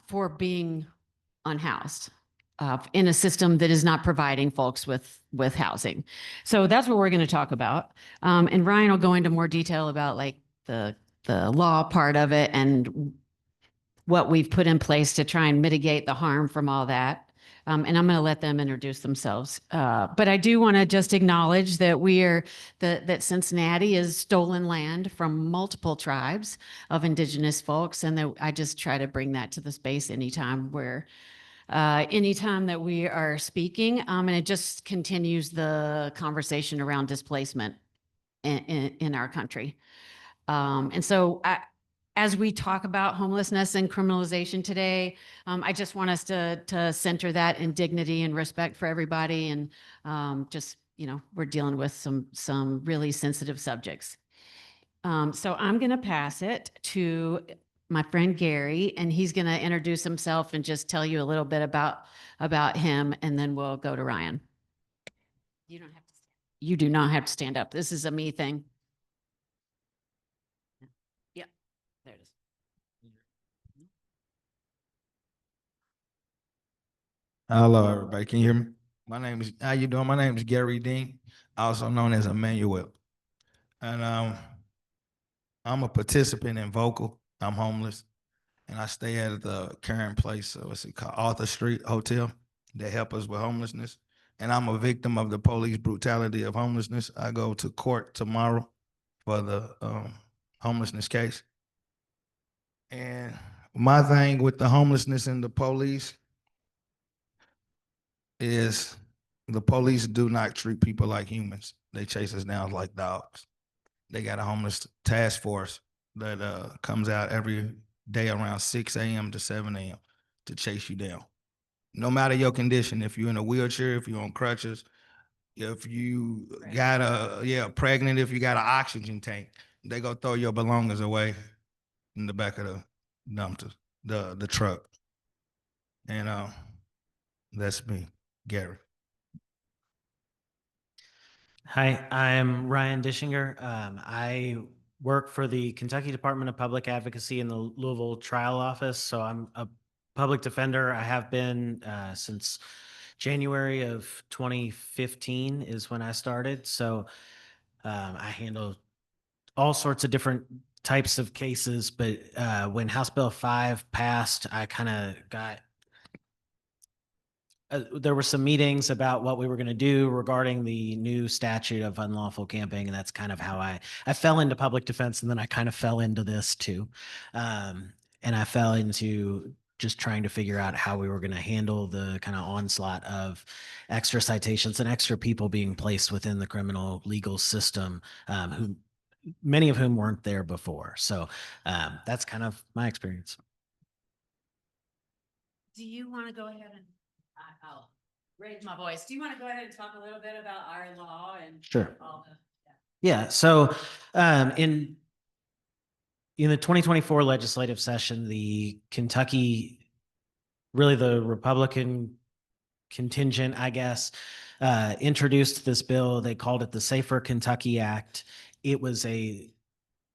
for being unhoused in a system that is not providing folks with housing. So that's what we're going to talk about. And Ryan will go into more detail about like the law part of it and what we've put in place to try and mitigate the harm from all that. And I'm going to let them introduce themselves. But I do want to just acknowledge that that Cincinnati is stolen land from multiple tribes of indigenous folks. And that I just try to bring that to the space anytime that we are speaking. And it just continues the conversation around displacement in our country. And so as we talk about homelessness and criminalization today, I just want us to center that in dignity and respect for everybody. And just, we're dealing with some really sensitive subjects. So I'm going to pass it to my friend Gary, and he's going to introduce himself and just tell you a little bit about him, and then we'll go to Ryan. You don't have to stand. You do not have to stand up. This is a me thing. Yeah, there it is. Hello, everybody. Can you hear me? How you doing? My name is Gary Dean, also known as Emmanuel. And I'm a participant in Vocal. I'm homeless. And I stay at the current place, so it's called Arthur Street Hotel. They help us with homelessness. And I'm a victim of the police brutality of homelessness. I go to court tomorrow for the homelessness case. And my thing with the homelessness and the police is the police do not treat people like humans. They chase us down like dogs. They got a homeless task force that comes out every day around 6 a.m. to 7 a.m. to chase you down. No matter your condition, if you're in a wheelchair, if you're on crutches, if you pregnant, if you got an oxygen tank, they go throw your belongings away in the back of the dumpster, the truck. And that's me, Gary. Hi, I'm Ryan Dischinger. I work for the Kentucky Department of Public Advocacy in the Louisville Trial Office. So I'm a public defender. I have been since January of 2015 is when I started. So I handle all sorts of different types of cases. But when House Bill 5 passed, I kind of got there were some meetings about what we were going to do regarding the new statute of unlawful camping. And that's kind of how I fell into public defense. And then I kind of fell into this too. And I fell into just trying to figure out how we were going to handle the kind of onslaught of extra citations and extra people being placed within the criminal legal system, who many of whom weren't there before. So that's kind of my experience. Do you want to go ahead and I'll raise my voice. Do you want to go ahead and talk a little bit about our law and Sure. all the Yeah. So in the 2024 legislative session, the Kentucky, really the Republican contingent, I guess, introduced this bill. They called it the Safer Kentucky Act. It was a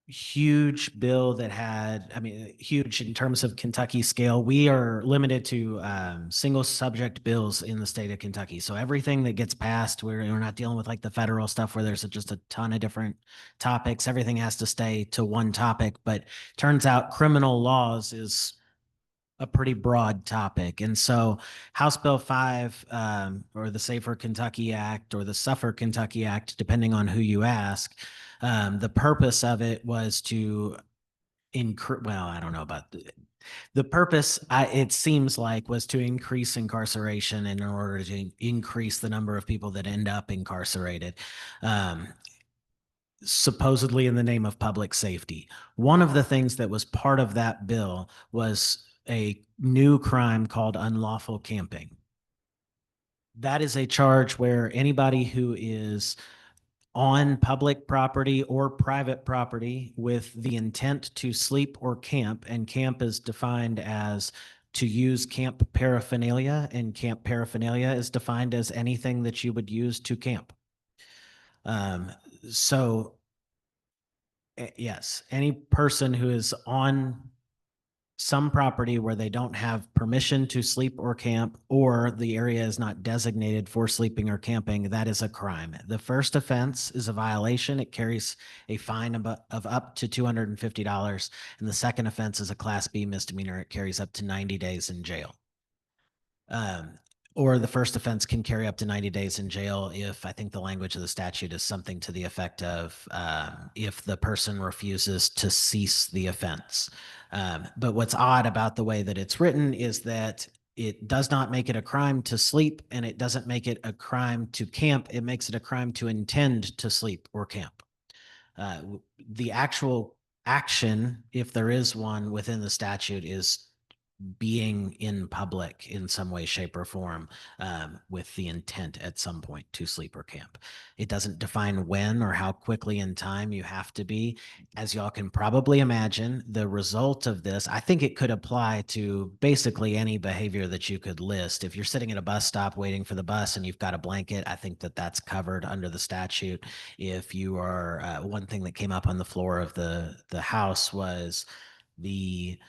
huge bill that had, huge in terms of Kentucky scale. We are limited to single subject bills in the state of Kentucky. So everything that gets passed, we're not dealing with like the federal stuff where there's just a ton of different topics. Everything has to stay to one topic, but turns out criminal laws is a pretty broad topic. And so House Bill 5 or the Safer Kentucky Act or the Suffer Kentucky Act, depending on who you ask, the purpose of it was to I don't know about the purpose, it seems like, was to increase incarceration in order to increase the number of people that end up incarcerated. Supposedly in the name of public safety. One of the things that was part of that bill was a new crime called unlawful camping. That is a charge where anybody who is on public property or private property with the intent to sleep or camp, and camp is defined as to use camp paraphernalia, and camp paraphernalia is defined as anything that you would use to camp. So yes, any person who is on some property where they don't have permission to sleep or camp, or the area is not designated for sleeping or camping, that is a crime. The first offense is a violation. It carries a fine of up to $250. And the second offense is a Class B misdemeanor. It carries up to 90 days in jail. Or the first offense can carry up to 90 days in jail if, I think the language of the statute is something to the effect of if the person refuses to cease the offense. But what's odd about the way that it's written is that it does not make it a crime to sleep, and it doesn't make it a crime to camp. It makes it a crime to intend to sleep or camp. The actual action, if there is one within the statute, is being in public in some way, shape, or form with the intent at some point to sleep or camp. It doesn't define when or how quickly in time you have to be. As y'all can probably imagine, the result of this, I think it could apply to basically any behavior that you could list. If you're sitting at a bus stop waiting for the bus and you've got a blanket, I think that that's covered under the statute. If you are, one thing that came up on the floor of the House was the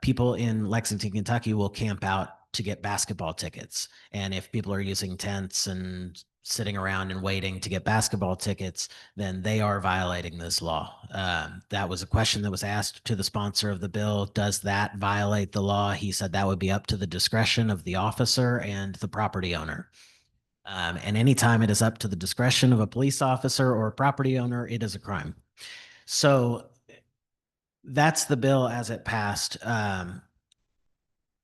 people in Lexington, Kentucky will camp out to get basketball tickets. And if people are using tents and sitting around and waiting to get basketball tickets, then they are violating this law. That was a question that was asked to the sponsor of the bill. Does that violate the law? He said that would be up to the discretion of the officer and the property owner. And anytime it is up to the discretion of a police officer or a property owner, it is a crime. So that's the bill as it passed.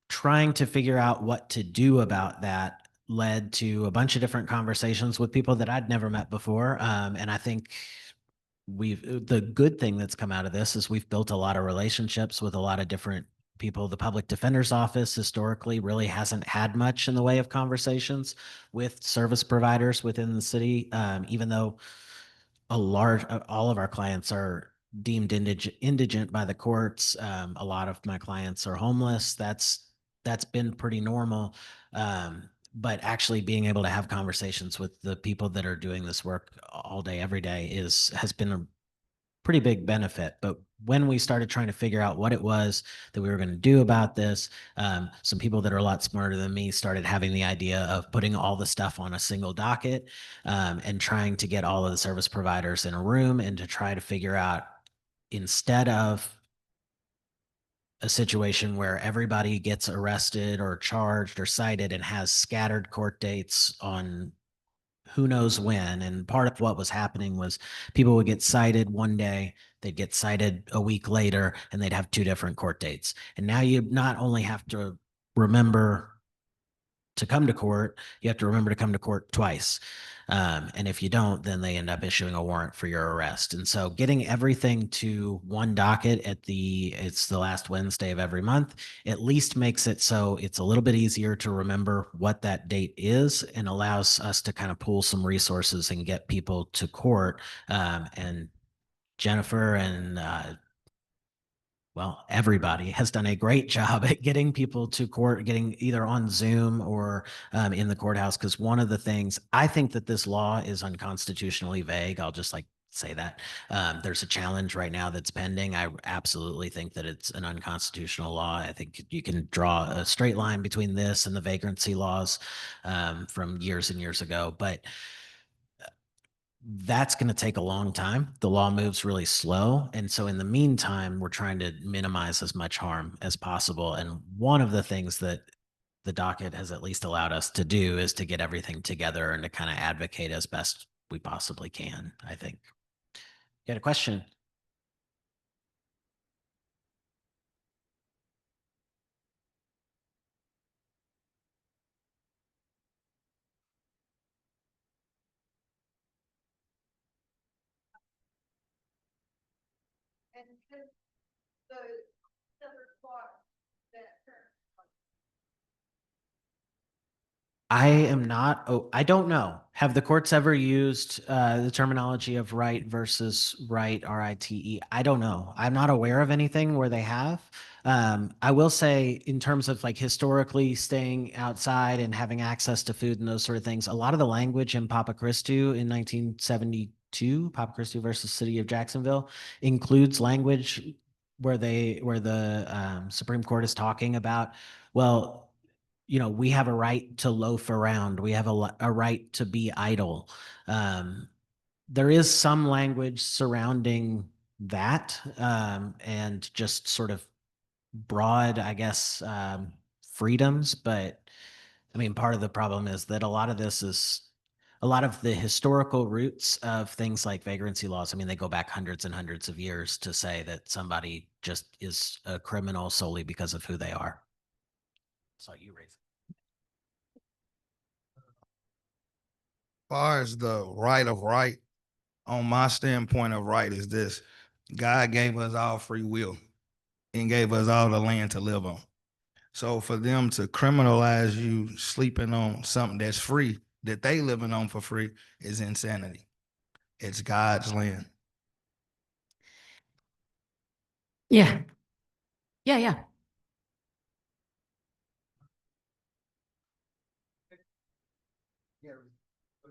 Trying to figure out what to do about that led to a bunch of different conversations with people that I'd never met before. And I think the good thing that's come out of this is we've built a lot of relationships with a lot of different people. The public defender's office historically really hasn't had much in the way of conversations with service providers within the city, even though all of our clients are deemed indigent by the courts. A lot of my clients are homeless. That's been pretty normal. But actually being able to have conversations with the people that are doing this work all day, every day has been a pretty big benefit. But when we started trying to figure out what it was that we were going to do about this, some people that are a lot smarter than me started having the idea of putting all the stuff on a single docket and trying to get all of the service providers in a room and to try to figure out, instead of a situation where everybody gets arrested or charged or cited and has scattered court dates on who knows when. And part of what was happening was people would get cited one day, they'd get cited a week later, and they'd have two different court dates. And now you not only have to remember to come to court, you have to remember to come to court twice. And if you don't, then they end up issuing a warrant for your arrest. And so getting everything to one docket it's the last Wednesday of every month, at least makes it so it's a little bit easier to remember what that date is and allows us to kind of pool some resources and get people to court. And Jennifer and well, everybody has done a great job at getting people to court, getting either on Zoom or in the courthouse. Because one of the things, I think that this law is unconstitutionally vague. I'll just say that. There's a challenge right now that's pending. I absolutely think that it's an unconstitutional law. I think you can draw a straight line between this and the vagrancy laws from years and years ago. But that's going to take a long time. The law moves really slow. And so in the meantime, we're trying to minimize as much harm as possible. And one of the things that the docket has at least allowed us to do is to get everything together and to kind of advocate as best we possibly can, I think. You had a question? I am not, I don't know. Have the courts ever used the terminology of right versus right, RITE? I don't know. I'm not aware of anything where they have. I will say, in terms of like historically staying outside and having access to food and those sort of things, a lot of the language in Papa Christou in 1972, Papa Christou versus City of Jacksonville, includes language where the Supreme Court is talking about, well, we have a right to loaf around. We have a right to be idle. There is some language surrounding that, and just sort of broad, I guess, freedoms. But I mean, part of the problem is that a lot of the historical roots of things like vagrancy laws. I mean, they go back hundreds and hundreds of years to say that somebody just is a criminal solely because of who they are. So you raise it. Far as the right of right, on my standpoint of right is this: God gave us all free will and gave us all the land to live on. So for them to criminalize you sleeping on something that's free, that they living on for free, is insanity. It's God's land. Yeah. Yeah, yeah.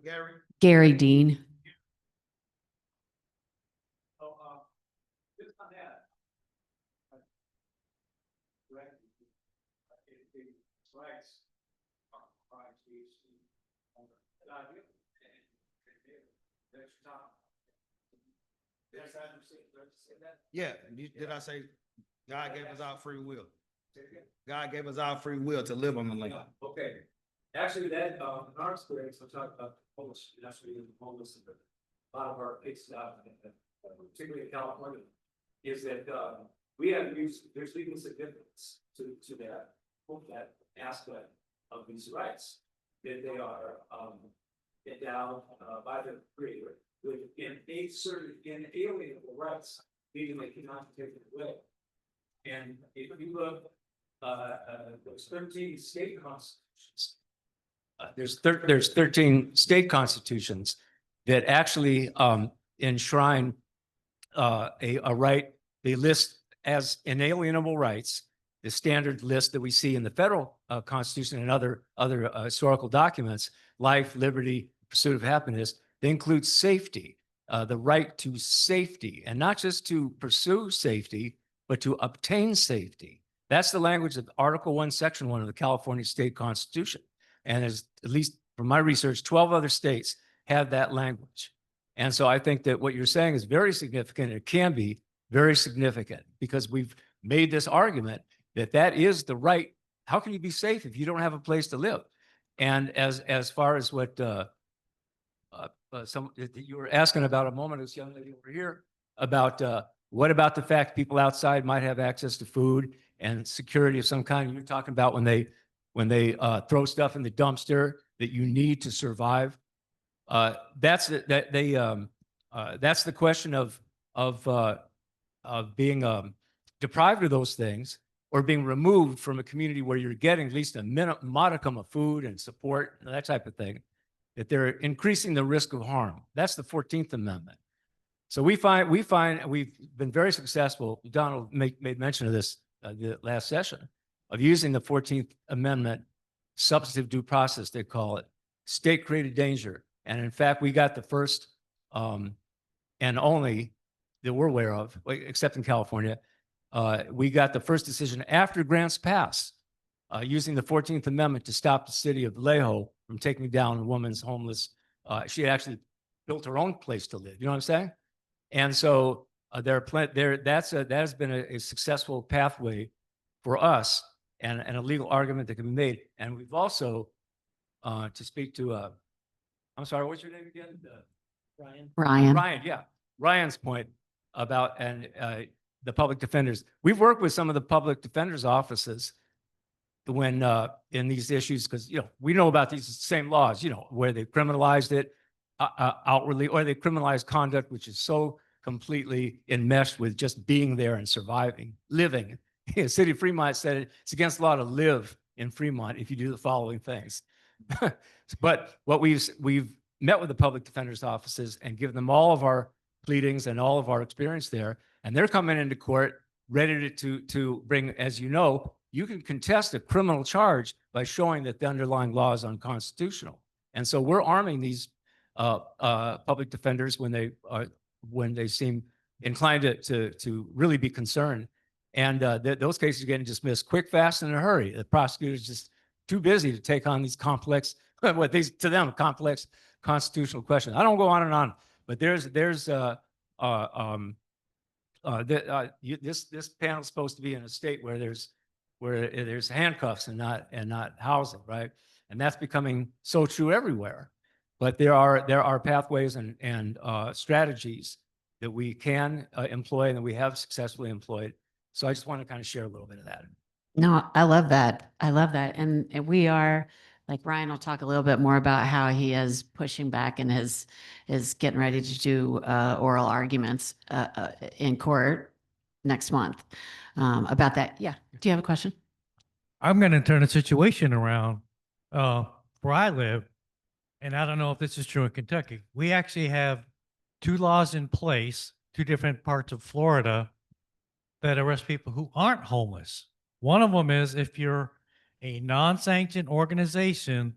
Gary? Gary Dean. Yeah, did I say God gave us our free will? God gave us our free will to live on the land. Okay, actually, that, in our experience, I'm talking about homeless, actually, homeless, in a lot of our places, particularly in California, is that, we have used, there's legal significance to that aspect of these rights. That they are, endowed, by the creator with certain inalienable rights, meaning they cannot be taken away. And if you look, those 13 state constitutions. There's 13 state constitutions that actually enshrine a right. They list as inalienable rights the standard list that we see in the federal constitution and other historical documents: life, liberty, pursuit of happiness. They include safety, the right to safety, and not just to pursue safety, but to obtain safety. That's the language of Article 1, Section 1 of the California State Constitution. And as, at least from my research, 12 other states have that language. And so I think that what you're saying is very significant. It can be very significant because we've made this argument that that is the right. How can you be safe if you don't have a place to live? And as far as what you were asking about a moment, this young lady over here, about what about the fact people outside might have access to food and security of some kind? You're talking about when they throw stuff in the dumpster that you need to survive. That's the question of being deprived of those things or being removed from a community where you're getting at least a modicum of food and support, that type of thing, that they're increasing the risk of harm. That's the 14th Amendment. So we find we've been very successful. Donald made mention of this the last session, of using the 14th Amendment substantive due process, they call it, state created danger. And in fact, we got the first and only that we're aware of, except in California, we got the first decision after grants passed using the 14th Amendment to stop the city of Vallejo from taking down a woman's homeless. She had actually built her own place to live. You know what I'm saying? And so that has been a successful pathway for us and a legal argument that can be made. And we've also, to speak to, I'm sorry, what's your name again? Ryan. Ryan, yeah. Ryan's point about the public defenders. We've worked with some of the public defenders' offices when in these issues, because we know about these same laws, where they criminalized it outwardly, or they criminalized conduct which is so completely enmeshed with just being there and surviving, living. The city of Fremont said it's against the law to live in Fremont if you do the following things. But what we've met with the public defender's offices and given them all of our pleadings and all of our experience there, and they're coming into court ready to bring, as you know, you can contest a criminal charge by showing that the underlying law is unconstitutional. And so we're arming these public defenders when they seem inclined to really be concerned And those cases are getting dismissed quick, fast, and in a hurry. The prosecutor's just too busy to take on these complex, what these to them complex constitutional questions. I don't go on and on, but this panel's supposed to be in a state where there's handcuffs and not housing, right? And that's becoming so true everywhere. But there are pathways and strategies that we can employ and that we have successfully employed. So I just want to kind of share a little bit of that. No, I love that. I love that. And we are, like Ryan will talk a little bit more about how he is pushing back and is getting ready to do oral arguments in court next month about that. Yeah. Do you have a question? I'm going to turn the situation around where I live, and I don't know if this is true in Kentucky. We actually have 2 laws in place, 2 different parts of Florida that arrest people who aren't homeless. One of them is if you're a non-sanctioned organization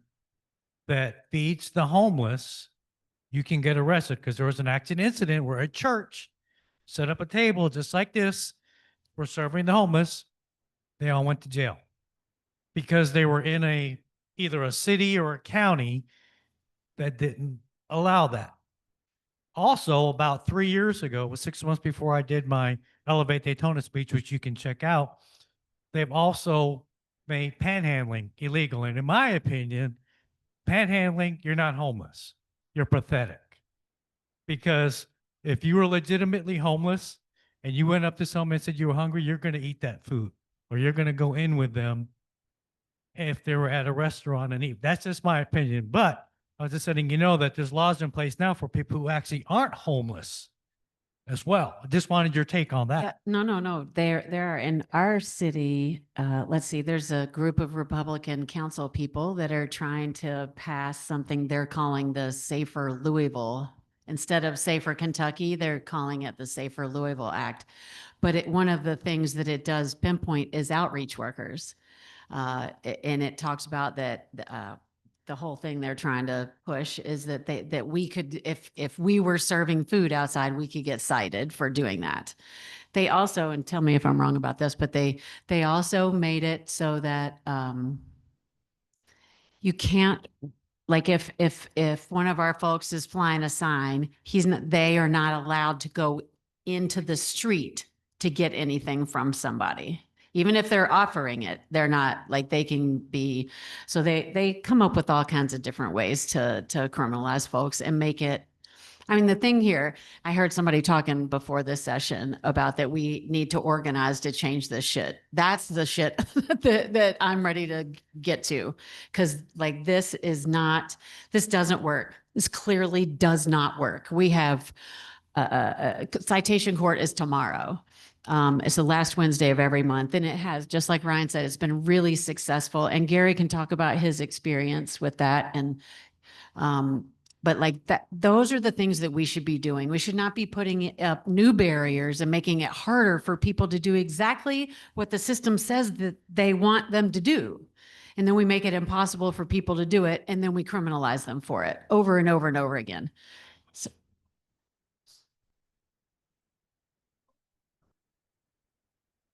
that feeds the homeless, you can get arrested, because there was an accident incident where a church set up a table just like this for serving the homeless. They all went to jail because they were in either a city or a county that didn't allow that. Also, about 3 years ago, it was 6 months before I did my Elevate Daytona speech, which you can check out, they've also made panhandling illegal. And in my opinion, panhandling, you're not homeless. You're pathetic. Because if you were legitimately homeless and you went up to someone and said you were hungry, you're going to eat that food, or you're going to go in with them if they were at a restaurant and eat. That's just my opinion. But I was just letting you know that there's laws in place now for people who actually aren't homeless as well. I just wanted your take on that. Yeah, no. There are in our city, let's see, there's a group of Republican council people that are trying to pass something they're calling the Safer Louisville. Instead of Safer Kentucky, they're calling it the Safer Louisville Act. But one of the things that it does pinpoint is outreach workers. And it talks about that the whole thing they're trying to push is that that we could, if we were serving food outside, we could get cited for doing that. They also, and tell me if I'm wrong about this, but they also made it so that you can't, like if one of our folks is flying a sign, they are not allowed to go into the street to get anything from somebody. Even if they're offering it, they're not, like, they can be, so they come up with all kinds of different ways to criminalize folks and make it. I mean, the thing here, I heard somebody talking before this session about that we need to organize to change this shit. That's the shit that I'm ready to get to. Cause like, this doesn't work. This clearly does not work. We have citation court is tomorrow. It's the last Wednesday of every month. And it has, just like Ryan said, it's been really successful. And Gary can talk about his experience with that. And, but like that, those are the things that we should be doing. We should not be putting up new barriers and making it harder for people to do exactly what the system says that they want them to do. And then we make it impossible for people to do it. And then we criminalize them for it over and over and over again. So,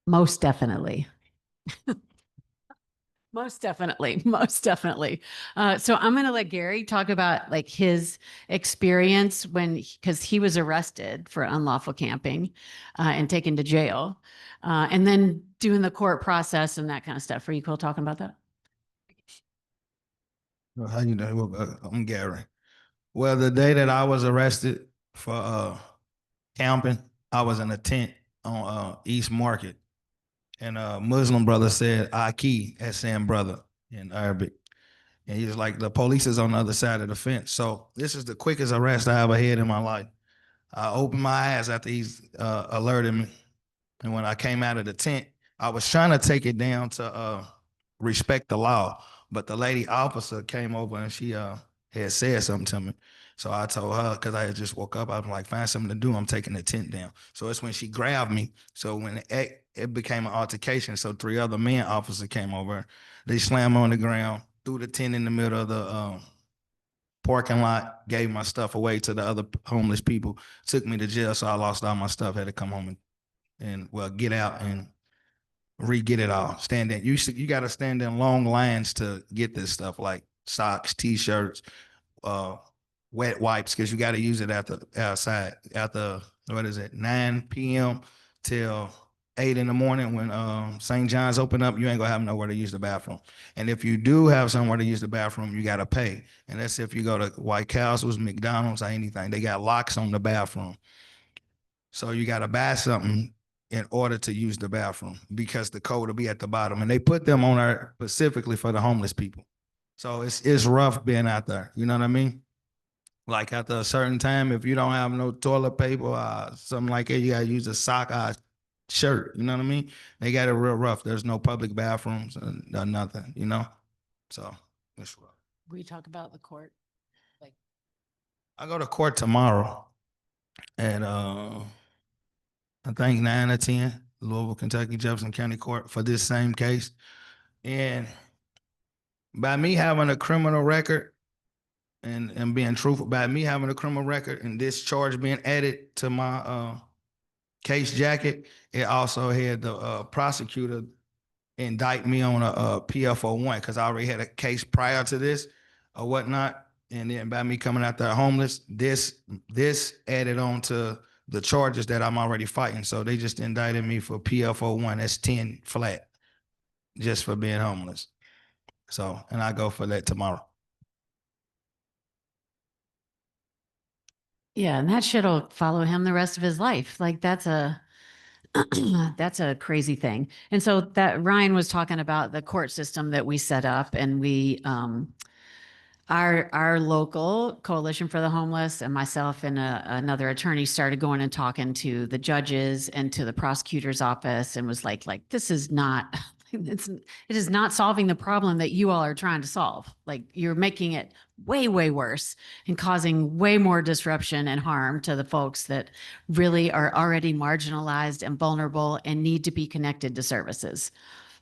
most definitely. Most definitely. Most definitely. So I'm going to let Gary talk about like his experience because he was arrested for unlawful camping and taken to jail and then doing the court process and that kind of stuff. Are you cool talking about that? Well, how you doing? Well, I'm Gary. Well, the day that I was arrested for camping, I was in a tent on East Market. And a Muslim brother said, Aki, as saying brother in Arabic. And he was like, the police is on the other side of the fence. So this is the quickest arrest I ever had in my life. I opened my eyes after he's alerted me. And when I came out of the tent, I was trying to take it down to respect the law. But the lady officer came over and she had said something to me. So I told her, because I had just woke up, I was like, find something to do. I'm taking the tent down. So it's when she grabbed me. So when it became an altercation, so 3 other men officers came over. They slammed me on the ground, threw the tent in the middle of the parking lot, gave my stuff away to the other homeless people, took me to jail. So I lost all my stuff, had to come home and well, get out and re-get it all. Stand in. You got to stand in long lines to get this stuff like socks, t-shirts, wet wipes, because you got to use it outside after what is it, 9 p.m. till 8 in the morning when St. John's open up. You ain't gonna have nowhere to use the bathroom. And if you do have somewhere to use the bathroom, you gotta pay. And that's if you go to White Castle's, McDonald's, or anything. They got locks on the bathroom. So you got to buy something in order to use the bathroom because the code will be at the bottom. And they put them on there specifically for the homeless people. So it's rough being out there. You know what I mean? Like after a certain time, if you don't have no toilet paper, something like that, you got to use a sock or shirt. You know what I mean? They got it real rough. There's no public bathrooms or nothing, you know? So it's rough. We talk about the court. Like, I go to court tomorrow at I think 9 or 10, Louisville, Kentucky, Jefferson County Court for this same case. And by me having a criminal record and being truthful, by me having a criminal record and this charge being added to my case jacket, it also had the prosecutor indict me on a PFO1 because I already had a case prior to this or whatnot. And then by me coming out there homeless, this added on to the charges that I'm already fighting. So they just indicted me for PFO1. That's 10 flat just for being homeless. So, and I go for that tomorrow. yeah, and that shit'll follow him the rest of his life. Like that's a that's a crazy thing. And so that Ryan was talking about the court system that we set up, and we our local coalition for the homeless and myself and another attorney started going and talking to the judges and to the prosecutor's office and was like this is not it is not solving the problem that you all are trying to solve. Like you're making it way worse and causing way more disruption and harm to the folks that really are already marginalized and vulnerable and need to be connected to services.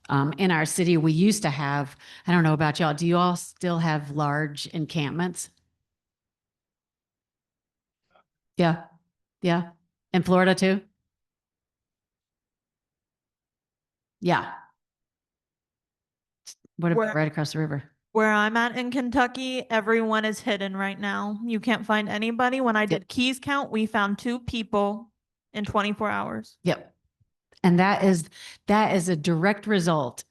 In our city, we used to have, I don't know about y'all, do you all still have large encampments? Yeah, yeah. In Florida too? Yeah. What about Where- right across the river? Where I'm at in Kentucky, everyone is hidden right now. You can't find anybody. When I did keys count, we found 2 people in 24 hours. Yep. And that is a direct result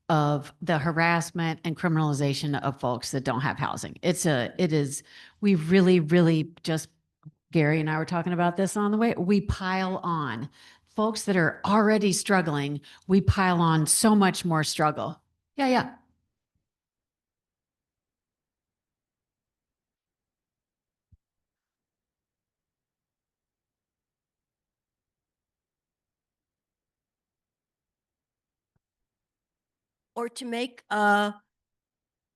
of the harassment and criminalization of folks that don't have housing. We really just, Gary and I were talking about this on the way, we pile on folks that are already struggling. We pile on so much more struggle. Yeah. Or to make a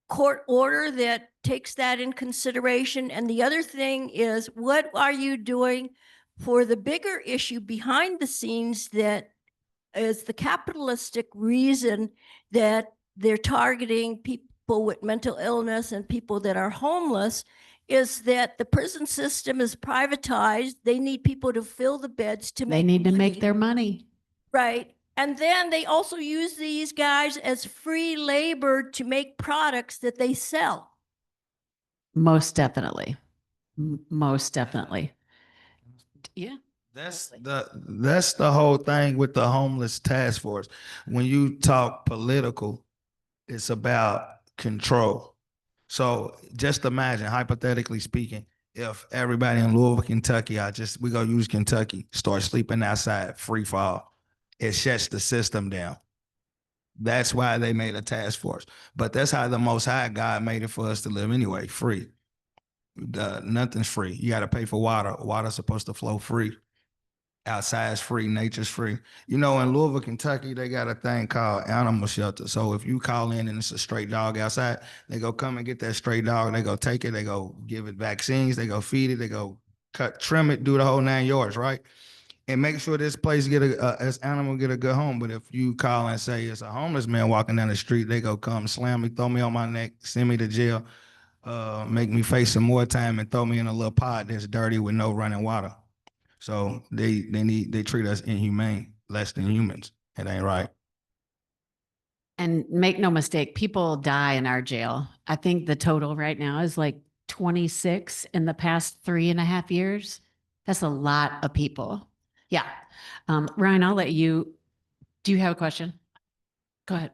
court order that takes that in consideration. And the other thing is, what are you doing for the bigger issue behind the scenes that is the capitalistic reason that they're targeting people with mental illness and people that are homeless, is that the prison system is privatized. They need people to fill the beds to make They need to make money. their money. Right. And then they also use these guys as free labor to make products that they sell. Most definitely. Most definitely. Yeah. That's the whole thing with the homeless task force. When you talk political, it's about control. So just imagine, hypothetically speaking, if everybody in Louisville, Kentucky, we go use Kentucky, start sleeping outside, free fall, it shuts the system down. That's why they made a task force. But that's how the Most High God made it for us to live anyway, free. Nothing's free. You got to pay for water. Water's supposed to flow free. Outside's free, nature's free. You know, in Louisville, Kentucky, they got a thing called animal shelter. So if you call in and it's a stray dog outside, they go come and get that stray dog. They go take it. They go give it vaccines. They go feed it. They go trim it, do the whole 9 yards, right? And make sure this place this animal get a good home. But if you call and say it's a homeless man walking down the street, they go come slam me, throw me on my neck, send me to jail, make me face some more time and throw me in a little pod that's dirty with no running water. So they treat us inhumane, less than humans. It ain't right. And make no mistake, people die in our jail. I think the total right now is like 26 in the past 3.5 years. That's a lot of people. Yeah. Ryan, I'll let you, do you have a question? Go ahead.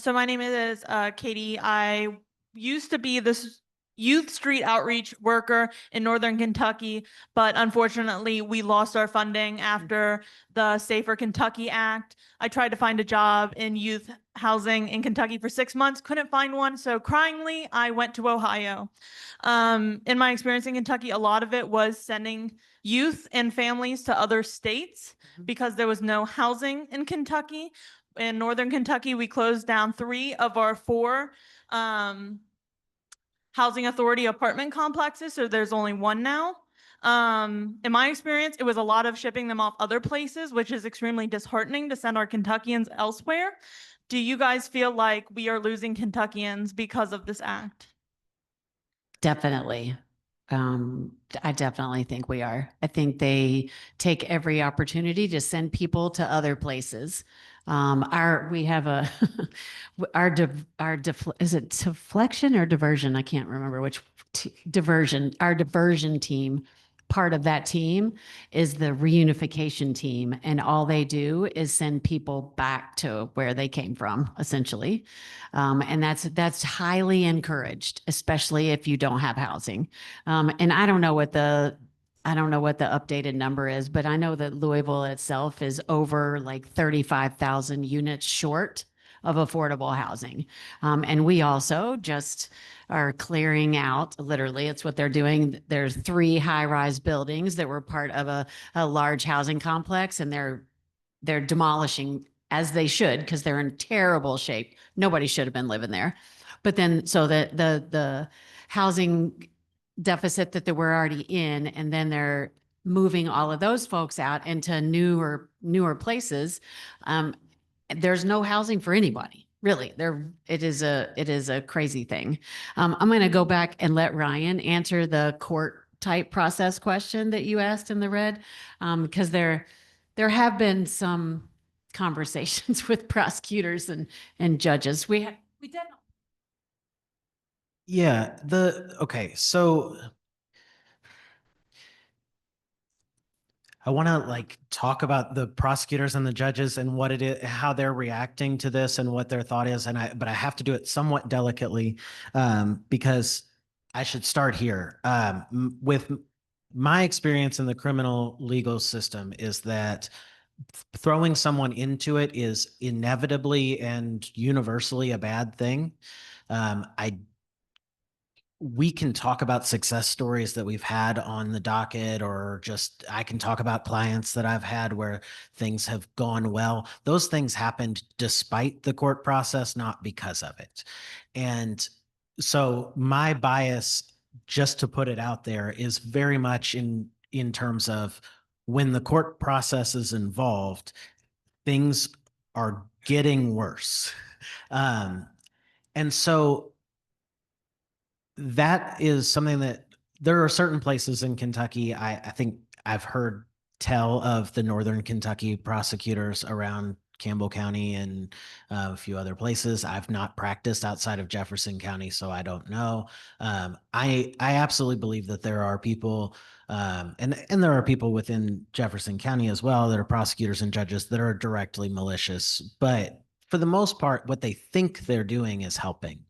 So my name is Katie. I used to be this youth street outreach worker in Northern Kentucky, but unfortunately we lost our funding after the Safer Kentucky Act. I tried to find a job in youth housing in Kentucky for 6 months, couldn't find one. So cryingly, I went to Ohio. In my experience in Kentucky, a lot of it was sending youth and families to other states because there was no housing in Kentucky. In Northern Kentucky, we closed down 3 of our 4 housing authority apartment complexes, so there's only 1 now. In my experience, it was a lot of shipping them off other places, which is extremely disheartening to send our Kentuckians elsewhere. Do you guys feel like we are losing Kentuckians because of this act? Definitely. I definitely think we are. I think they take every opportunity to send people to other places. We have a, is it deflection or diversion? I can't remember which diversion, our diversion team. Part of that team is the reunification team, and all they do is send people back to where they came from, essentially. And that's highly encouraged, especially if you don't have housing. And I don't know what the updated number is, but I know that Louisville itself is over like 35,000 units short of affordable housing. And we also just are clearing out, literally, it's what they're doing. There's 3 high-rise buildings that were part of a large housing complex, and they're demolishing, as they should, because they're in terrible shape. Nobody should have been living there. But then, so the housing deficit that they were already in, and then they're moving all of those folks out into newer places. There's no housing for anybody, really. It is a crazy thing. I'm going to go back and let Ryan answer the court type process question that you asked in the red, because there have been some conversations with prosecutors and judges. We definitely. Yeah, okay, so I want to like talk about the prosecutors and the judges and what it is, how they're reacting to this and what their thought is. But I have to do it somewhat delicately, because I should start here. With my experience in the criminal legal system is that throwing someone into it is inevitably and universally a bad thing. We can talk about success stories that we've had on the docket, or just I can talk about clients that I've had where things have gone well. Those things happened despite the court process, not because of it. And so my bias, just to put it out there, is very much in terms of when the court process is involved, things are getting worse. And so that is something that there are certain places in Kentucky. I think I've heard tell of the Northern Kentucky prosecutors around Campbell County and a few other places. I've not practiced outside of Jefferson County, so I don't know. I absolutely believe that there are people, and there are people within Jefferson County as well that are prosecutors and judges that are directly malicious. But for the most part, what they think they're doing is helping.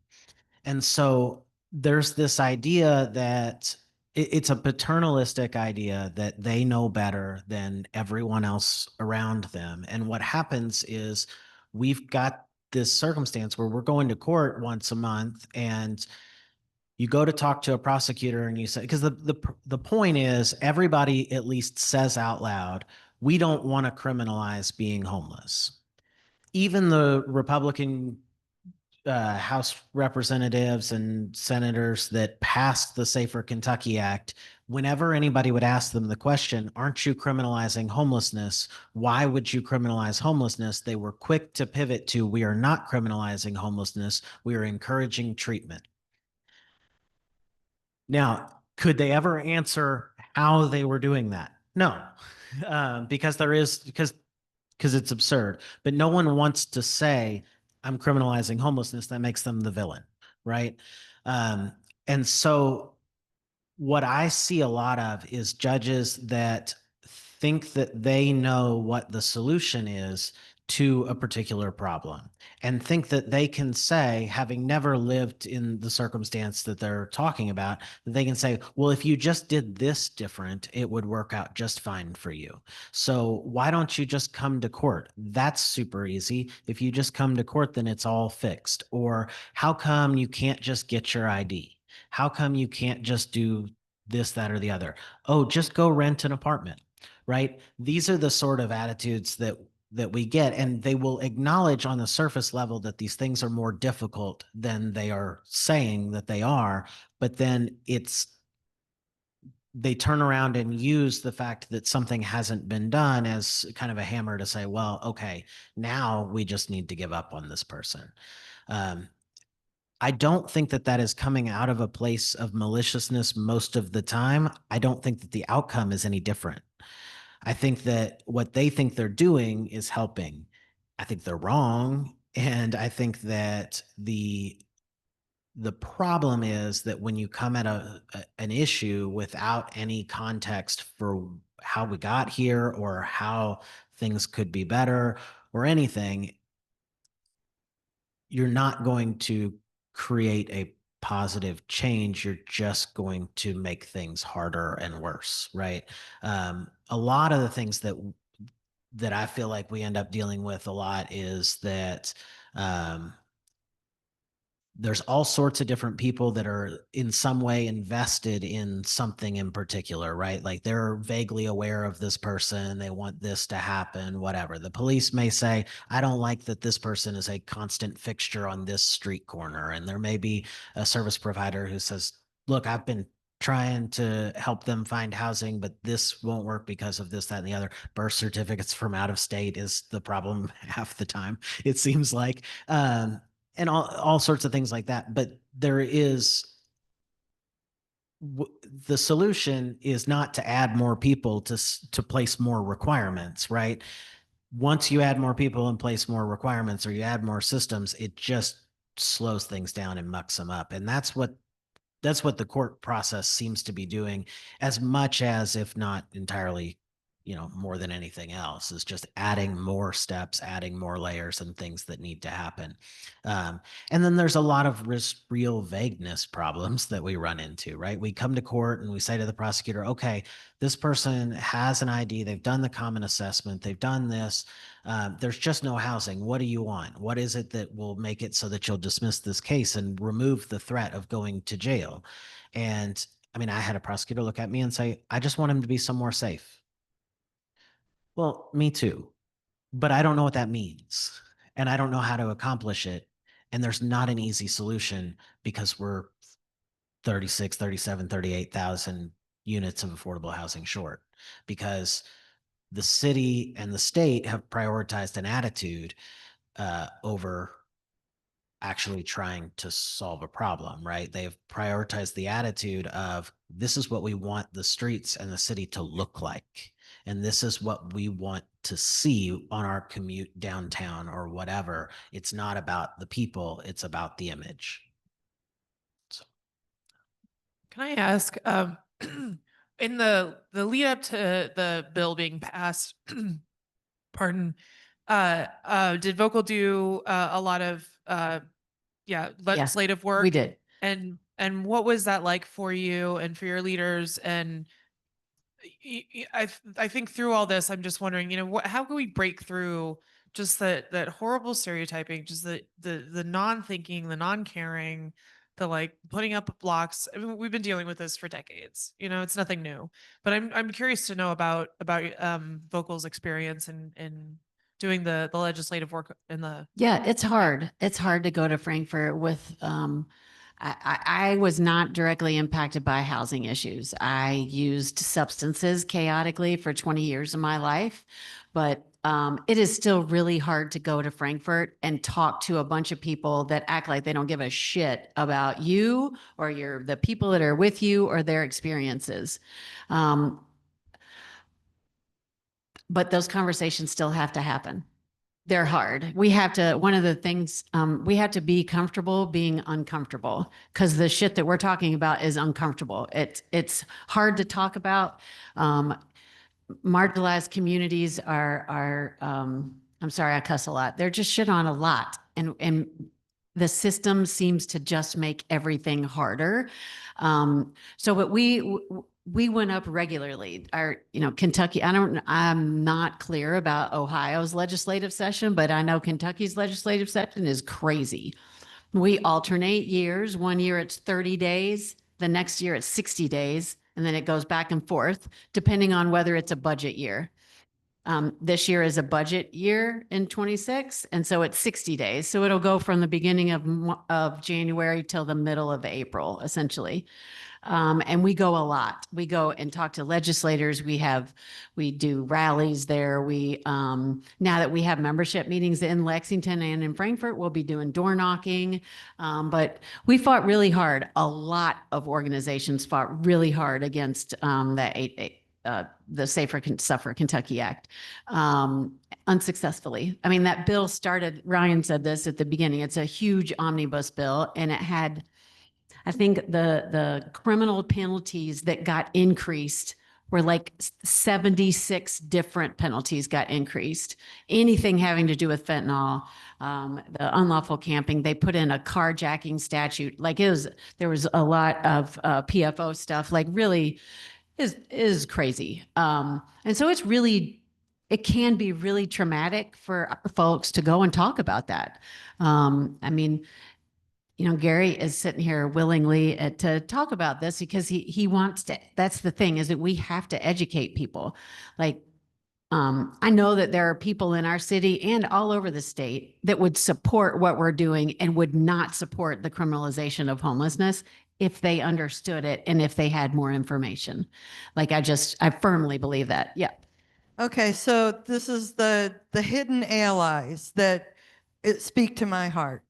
And so there's this idea that it's a paternalistic idea that they know better than everyone else around them. And what happens is we've got this circumstance where we're going to court once a month, and you go to talk to a prosecutor and you say, because the point is everybody at least says out loud, we don't want to criminalize being homeless. Even the Republican House representatives and senators that passed the Safer Kentucky Act, whenever anybody would ask them the question, aren't you criminalizing homelessness? Why would you criminalize homelessness? They were quick to pivot to, we are not criminalizing homelessness. We are encouraging treatment. Now, could they ever answer how they were doing that? No, because it's absurd. But no one wants to say, I'm criminalizing homelessness, that makes them the villain, right? And so what I see a lot of is judges that think that they know what the solution is to a particular problem and think that they can say, having never lived in the circumstance that they're talking about, that they can say, well, if you just did this different, it would work out just fine for you. So why don't you just come to court? That's super easy. If you just come to court, then it's all fixed. Or how come you can't just get your ID? How come you can't just do this, that, or the other? Oh, just go rent an apartment, right? These are the sort of attitudes that we get, and they will acknowledge on the surface level that these things are more difficult than they are saying that they are, but then they turn around and use the fact that something hasn't been done as kind of a hammer to say, well, okay, now we just need to give up on this person. I don't think that that is coming out of a place of maliciousness most of the time. I don't think that the outcome is any different. I think that what they think they're doing is helping. I think they're wrong. And I think that the problem is that when you come at an issue without any context for how we got here or how things could be better or anything, you're not going to create a positive change. You're just going to make things harder and worse, right? A lot of the things that I feel like we end up dealing with a lot is that there's all sorts of different people that are in some way invested in something in particular, right? Like they're vaguely aware of this person, they want this to happen, whatever. The police may say, I don't like that this person is a constant fixture on this street corner. And there may be a service provider who says, look, I've been trying to help them find housing, but this won't work because of this, that, and the other. Birth certificates from out of state is the problem half the time, it seems like. And all sorts of things like that. But there is the solution is not to add more people to place more requirements, right? Once you add more people and place more requirements or you add more systems, it just slows things down and mucks them up. And that's what the court process seems to be doing, as much as, if not entirely, more than anything else, is just adding more steps, adding more layers and things that need to happen. And then there's a lot of real vagueness problems that we run into, right? We come to court and we say to the prosecutor, okay, this person has an ID, they've done the common assessment, they've done this, there's just no housing. What do you want? What is it that will make it so that you'll dismiss this case and remove the threat of going to jail? And I mean, I had a prosecutor look at me and say, I just want him to be somewhere safe. Well, me too, but I don't know what that means. And I don't know how to accomplish it. And there's not an easy solution because we're 36, 37, 38,000 units of affordable housing short, because the city and the state have prioritized an attitude over actually trying to solve a problem, right? They've prioritized the attitude of, this is what we want the streets and the city to look like. And this is what we want to see on our commute downtown or whatever. It's not about the people, it's about the image. So. Can I ask, in the lead up to the bill being passed, pardon, did Vocal do a lot of legislative work? We did. And what was that like for you and for your leaders? And I think through all this, I'm just wondering, how can we break through just that horrible stereotyping, just the non-thinking, the non-caring, the like putting up blocks. I mean, we've been dealing with this for decades. It's nothing new. But I'm curious to know about Vocal's experience in doing the legislative work in the. Yeah, it's hard. It's hard to go to Frankfurt with, I was not directly impacted by housing issues. I used substances chaotically for 20 years of my life, but it is still really hard to go to Frankfurt and talk to a bunch of people that act like they don't give a shit about you or the people that are with you or their experiences. But those conversations still have to happen. They're hard. We have to, one of the things, we have to be comfortable being uncomfortable because the shit that we're talking about is uncomfortable. It's hard to talk about. Marginalized communities I'm sorry, I cuss a lot. They're just shit on a lot. And the system seems to just make everything harder. But we went up regularly. Kentucky, I'm not clear about Ohio's legislative session, but I know Kentucky's legislative session is crazy. We alternate years. One year it's 30 days, the next year it's 60 days, and then it goes back and forth depending on whether it's a budget year. This year is a budget year in 26, and so it's 60 days. So it'll go from the beginning of January till the middle of April, essentially. And we go a lot. We go and talk to legislators. We do rallies there. Now that we have membership meetings in Lexington and in Frankfurt, we'll be doing door knocking. But we fought really hard. A lot of organizations fought really hard against the Safer Suffer Kentucky Act, unsuccessfully. I mean, that bill started, Ryan said this at the beginning, it's a huge omnibus bill, and it had, I think the criminal penalties that got increased were like 76 different penalties got increased. Anything having to do with fentanyl, the unlawful camping, they put in a carjacking statute. Like there was a lot of PFO stuff, like really is crazy. And so it can be really traumatic for folks to go and talk about that. I mean, Gary is sitting here willingly to talk about this because he wants to. That's the thing, is that we have to educate people. Like, I know that there are people in our city and all over the state that would support what we're doing and would not support the criminalization of homelessness if they understood it and if they had more information. Like, I firmly believe that. Yeah. Okay, so this is the hidden allies that speak to my heart.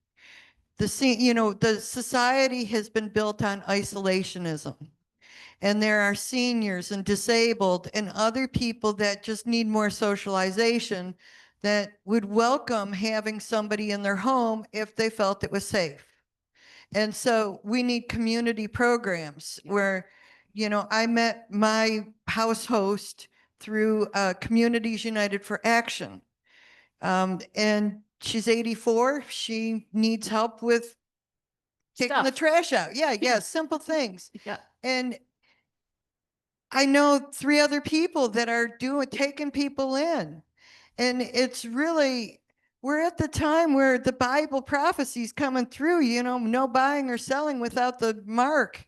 The society has been built on isolationism, and there are seniors and disabled and other people that just need more socialization that would welcome having somebody in their home if they felt it was safe. And so we need community programs where, I met my house host through Communities United for Action. And she's 84. She needs help with taking the trash out. Yeah, simple things. Yeah. And I know 3 other people that are taking people in. And it's really, we're at the time where the Bible prophecy's coming through, no buying or selling without the mark.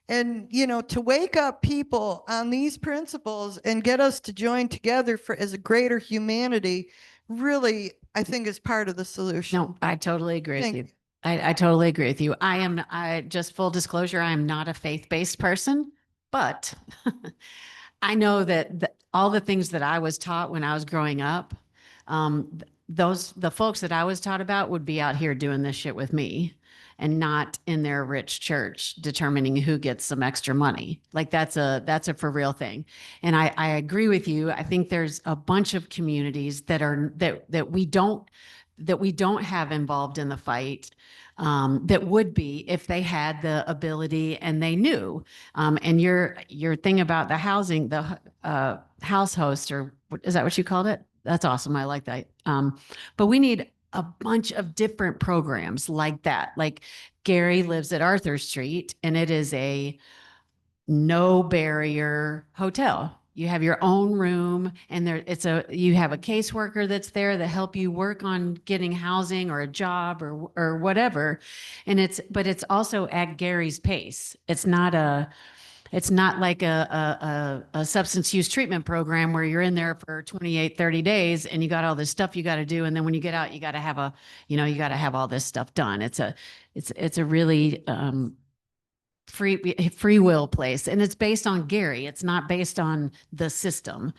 And, to wake up people on these principles and get us to join together as a greater humanity, really, I think is part of the solution. No, I totally agree with Thank you. you. I totally agree with you. I just full disclosure, I am not a faith-based person, but I know that all the things that I was taught when I was growing up, the folks that I was taught about would be out here doing this shit with me and not in their rich church determining who gets some extra money. Like that's a for real thing. And I agree with you. I think there's a bunch of communities that we don't have involved in the fight, that would be if they had the ability and they knew. And your thing about the housing, the house host, or is that what you called it? That's awesome. I like that. But we need a bunch of different programs like that. Like Gary lives at Arthur Street, and it is a no barrier hotel. You have your own room, and you have a caseworker that's there that help you work on getting housing or a job or whatever. And it's also at Gary's pace. It's not like a substance use treatment program where you're in there for 28, 30 days and you got all this stuff you got to do. And then when you get out, you got to have all this stuff done. It's a really, free will place, and it's based on Gary. It's not based on the system.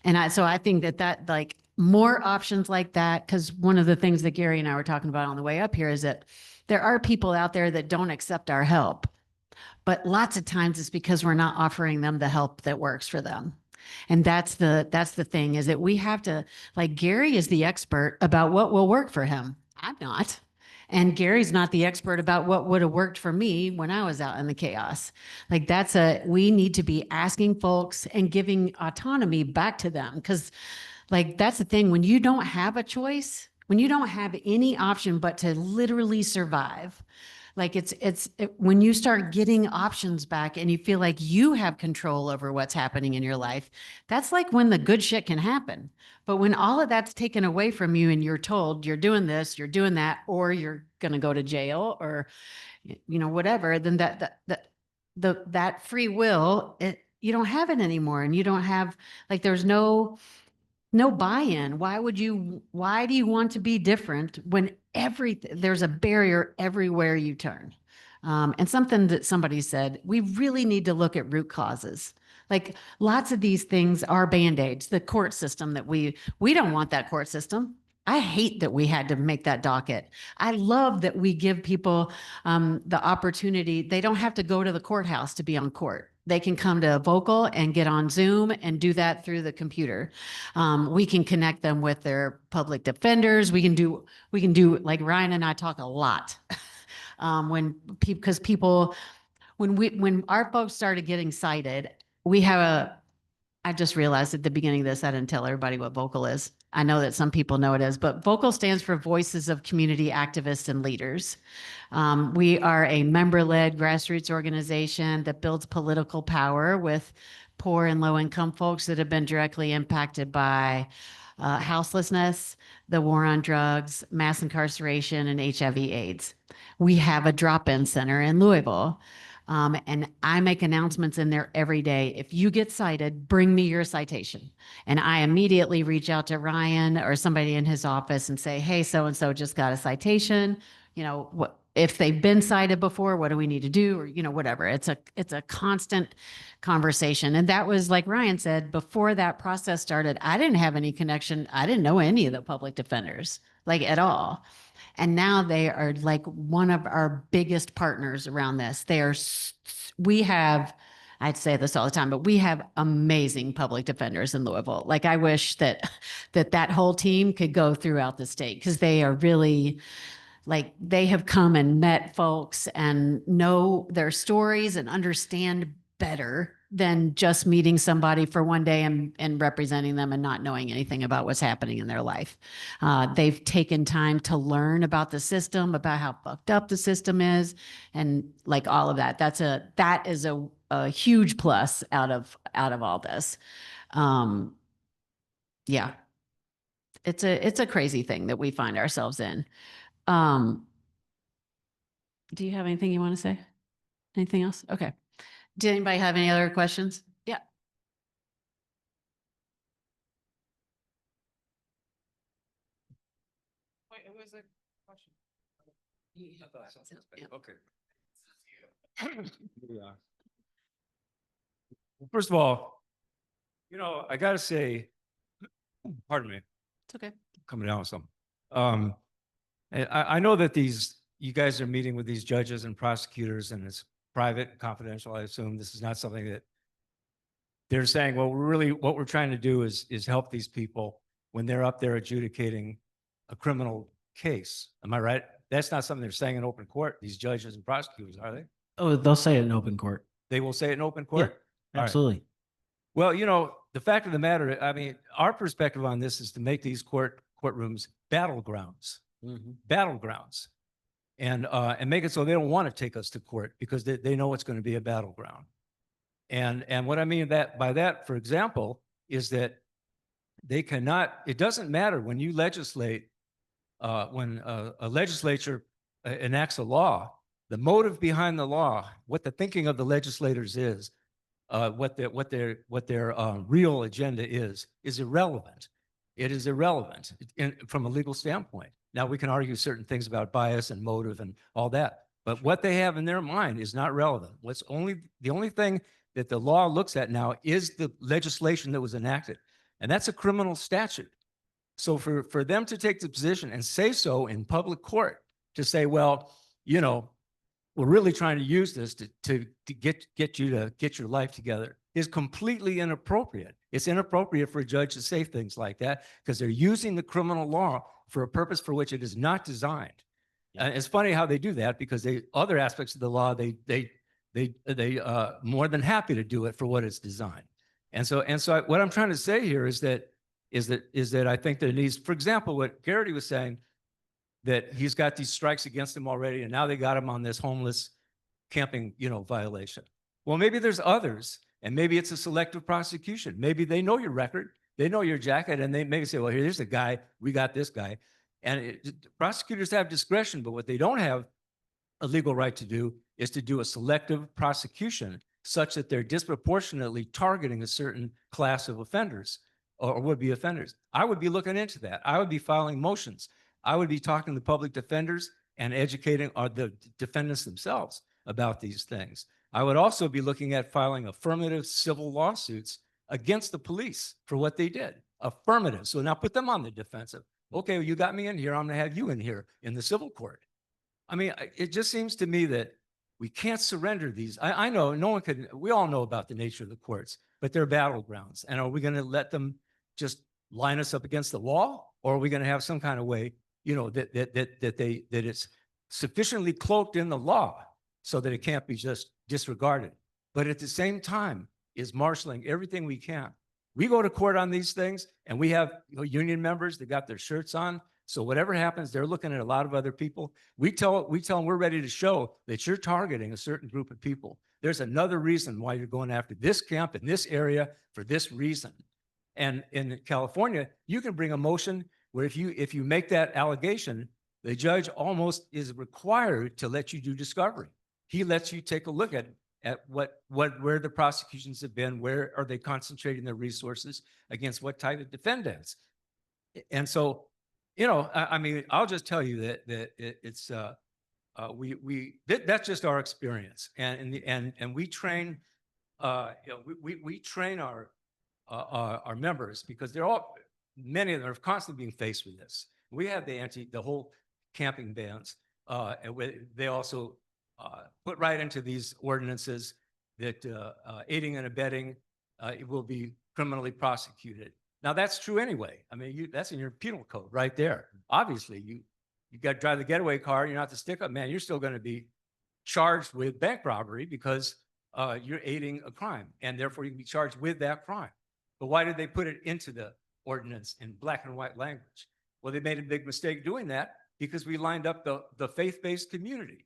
And so I think that like more options like that, because one of the things that Gary and I were talking about on the way up here is that there are people out there that don't accept our help, but lots of times it's because we're not offering them the help that works for them. And that's the thing, is that we have to, like, Gary is the expert about what will work for him. I'm not. And Gary's not the expert about what would have worked for me when I was out in the chaos. Like, we need to be asking folks and giving autonomy back to them. Because, like, that's the thing, when you don't have a choice, when you don't have any option but to literally survive, like, when you start getting options back and you feel like you have control over what's happening in your life, that's like when the good shit can happen. But when all of that's taken away from you and you're told you're doing this, you're doing that, or you're going to go to jail, or, whatever, then that free will, you don't have it anymore. And you don't have, like, there's no buy-in. Why do you want to be different when there's a barrier everywhere you turn? And something that somebody said, we really need to look at root causes. Like, lots of these things are Band-Aids. The court system that we don't want that court system. I hate that we had to make that docket. I love that we give people the opportunity. They don't have to go to the courthouse to be on court. They can come to Vocal and get on Zoom and do that through the computer. We can connect them with their public defenders. We can do like Ryan and I talk a lot when our folks started getting cited, I just realized at the beginning of this, I didn't tell everybody what Vocal is. I know that some people know it is, but Vocal stands for Voices of Community Activists and Leaders. We are a member-led grassroots organization that builds political power with poor and low-income folks that have been directly impacted by houselessness, the war on drugs, mass incarceration, and HIV/AIDS. We have a drop-in center in Louisville. And I make announcements in there every day. If you get cited, bring me your citation. And I immediately reach out to Ryan or somebody in his office and say, hey, so-and-so just got a citation. What if they've been cited before, what do we need to do? Or, whatever. It's a constant conversation. And that was, like Ryan said, before that process started, I didn't have any connection. I didn't know any of the public defenders, like, at all. And now they are like one of our biggest partners around this. I'd say this all the time, but we have amazing public defenders in Louisville. Like, I wish that whole team could go throughout the state, because they are really, like, they have come and met folks and know their stories and understand better than just meeting somebody for one day and representing them and not knowing anything about what's happening in their life. They've taken time to learn about the system, about how fucked up the system is, and, like, all of that. That is a huge plus out of all this. Yeah, it's a crazy thing that we find ourselves in. Do you have anything you want to say? Anything else? Okay. Did anybody have any other questions? Yeah. Wait, it was a question. Yeah. Okay. First of all, I gotta say, pardon me, It's okay. coming down with something. And I know that you guys are meeting with these judges and prosecutors, and it's private, confidential. I assume this is not something that they're saying, well, what we're trying to do is help these people when they're up there adjudicating a criminal case. Am I right? That's not something they're saying in open court, these judges and prosecutors, are they? Oh, they'll say it in open court. They will say it in open court? All right. Absolutely. Well, the fact of the matter, I mean, our perspective on this is to make these courtrooms battlegrounds, battlegrounds, and make it so they don't want to take us to court because they know it's going to be a battleground. And what I mean by that, for example, is that they cannot. It doesn't matter when you legislate, when a legislature enacts a law. The motive behind the law, what the thinking of the legislators is, what their real agenda is irrelevant. It is irrelevant from a legal standpoint. Now, we can argue certain things about bias and motive and all that, but what they have in their mind is not relevant. The only thing that the law looks at now is the legislation that was enacted, and that's a criminal statute. So for them to take the position and say so in public court, to say, well, we're really trying to use this to get you to get your life together. is completely inappropriate. It's inappropriate for a judge to say things like that because they're using the criminal law for a purpose for which it is not designed. It's funny how they do that because other aspects of the law, they more than happy to do it for what it's designed. And so what I'm trying to say here is that I think that it needs, for example, what Garrity was saying, that he's got these strikes against him already, and now they got him on this homeless camping, violation. Well, maybe there's others, and maybe it's a selective prosecution. Maybe they know your record, they know your jacket, and they maybe say, well, here's a guy, we got this guy. And prosecutors have discretion, but what they don't have a legal right to do is to do a selective prosecution such that they're disproportionately targeting a certain class of offenders or would-be offenders. I would be looking into that. I would be filing motions. I would be talking to public defenders and educating the defendants themselves about these things. I would also be looking at filing affirmative civil lawsuits against the police for what they did. Affirmative. So now put them on the defensive. Okay, well, you got me in here. I'm going to have you in here in the civil court. I mean, it just seems to me that we can't surrender these. I know no one could, we all know about the nature of the courts, but they're battlegrounds. And are we going to let them just line us up against the wall? Or are we going to have some kind of way, that it's sufficiently cloaked in the law so that it can't be just disregarded? But at the same time is marshaling everything we can. We go to court on these things and we have union members that got their shirts on. So whatever happens, they're looking at a lot of other people. We tell them we're ready to show that you're targeting a certain group of people. There's another reason why you're going after this camp in this area for this reason. And in California, you can bring a motion where if you make that allegation, the judge almost is required to let you do discovery. He lets you take a look at where the prosecutions have been, where are they concentrating their resources against what type of defendants. And so, I mean, I'll just tell you that it's that's just our experience, and we train, we train our members because many of them are constantly being faced with this. We have the whole camping bans, and they also put right into these ordinances that aiding and abetting will be criminally prosecuted. Now that's true anyway. I mean, that's in your penal code right there. Obviously, you got to drive the getaway car. You're not the stick-up man. You're still going to be charged with bank robbery because you're aiding a crime, and therefore you can be charged with that crime. But why did they put it into the ordinance in black and white language? Well, they made a big mistake doing that because we lined up the faith-based community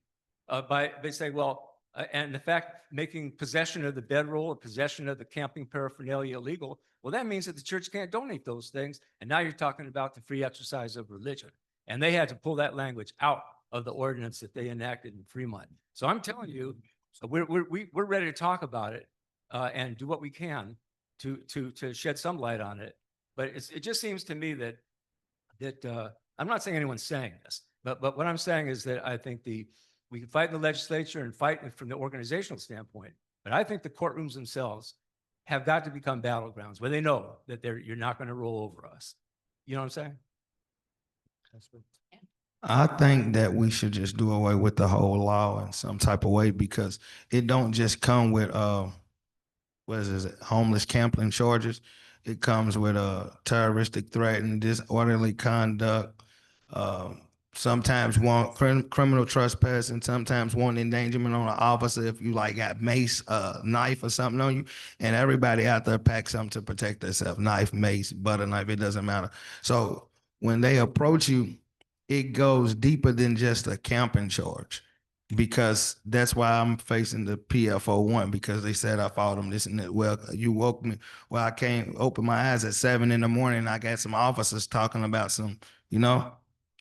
they say, well, and the fact making possession of the bedroll or possession of the camping paraphernalia illegal, well, that means that the church can't donate those things. And now you're talking about the free exercise of religion. And they had to pull that language out of the ordinance that they enacted in Fremont. So I'm telling you, we're ready to talk about it and do what we can to shed some light on it. But it just seems to me that I'm not saying anyone's saying this, but what I'm saying is that I think we can fight in the legislature and fight from the organizational standpoint, but I think the courtrooms themselves have got to become battlegrounds where they know that you're not going to roll over us. You know what I'm saying? I think that we should just do away with the whole law in some type of way because it don't just come with homeless camping charges. It comes with a terroristic threat and disorderly conduct. Sometimes criminal trespass and sometimes one endangerment on an officer if you like got mace, knife or something on you, and everybody out there packs something to protect themselves, knife, mace, butter knife, it doesn't matter. So when they approach you, it goes deeper than just a camping charge because that's why I'm facing the PFO1 because they said I fought them this and that. Well, you woke me. Well, I can't open my eyes at 7 in the morning. I got some officers talking about some,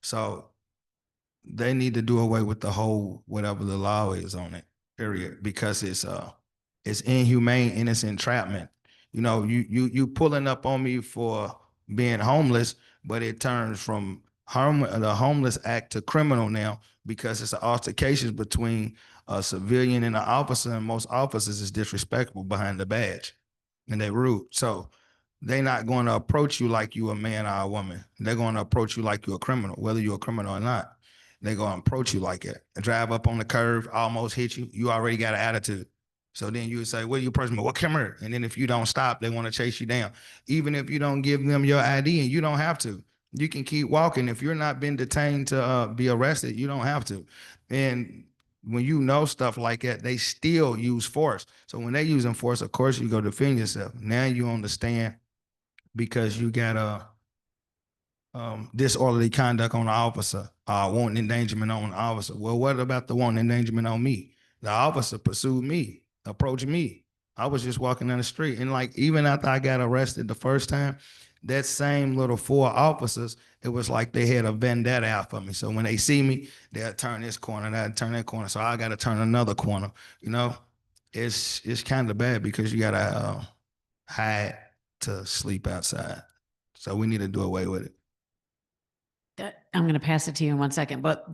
so they need to do away with the whole whatever the law is on it, period, because it's inhumane and it's entrapment. You pulling up on me for being homeless, but it turns from the homeless act to criminal now because it's an altercation between a civilian and an officer, and most officers is disrespectful behind the badge and they're rude. So they're not going to approach you like you a man or a woman. They're going to approach you like you're a criminal, whether you're a criminal or not. They're going to approach you like it. Drive up on the curve, almost hit you. You already got an attitude. So then you would say, "What are you person? Well, come here." And then if you don't stop, they want to chase you down. Even if you don't give them your ID, and you don't have to, you can keep walking. If you're not been detained to be arrested, you don't have to. And when you know stuff like that, they still use force. So when they using force, of course, you go defend yourself. Now you understand because you got a disorderly conduct on the officer, wanting endangerment on the officer. Well, what about the wanting endangerment on me? The officer pursued me, approached me. I was just walking down the street. And like, even after I got arrested the first time, that same little 4 officers, it was like they had a vendetta out for me. So when they see me, they'll turn this corner, they'll turn that corner. So I got to turn another corner. You know, it's kind of bad because you got to hide to sleep outside. So we need to do away with it. I'm going to pass it to you in 1 second, but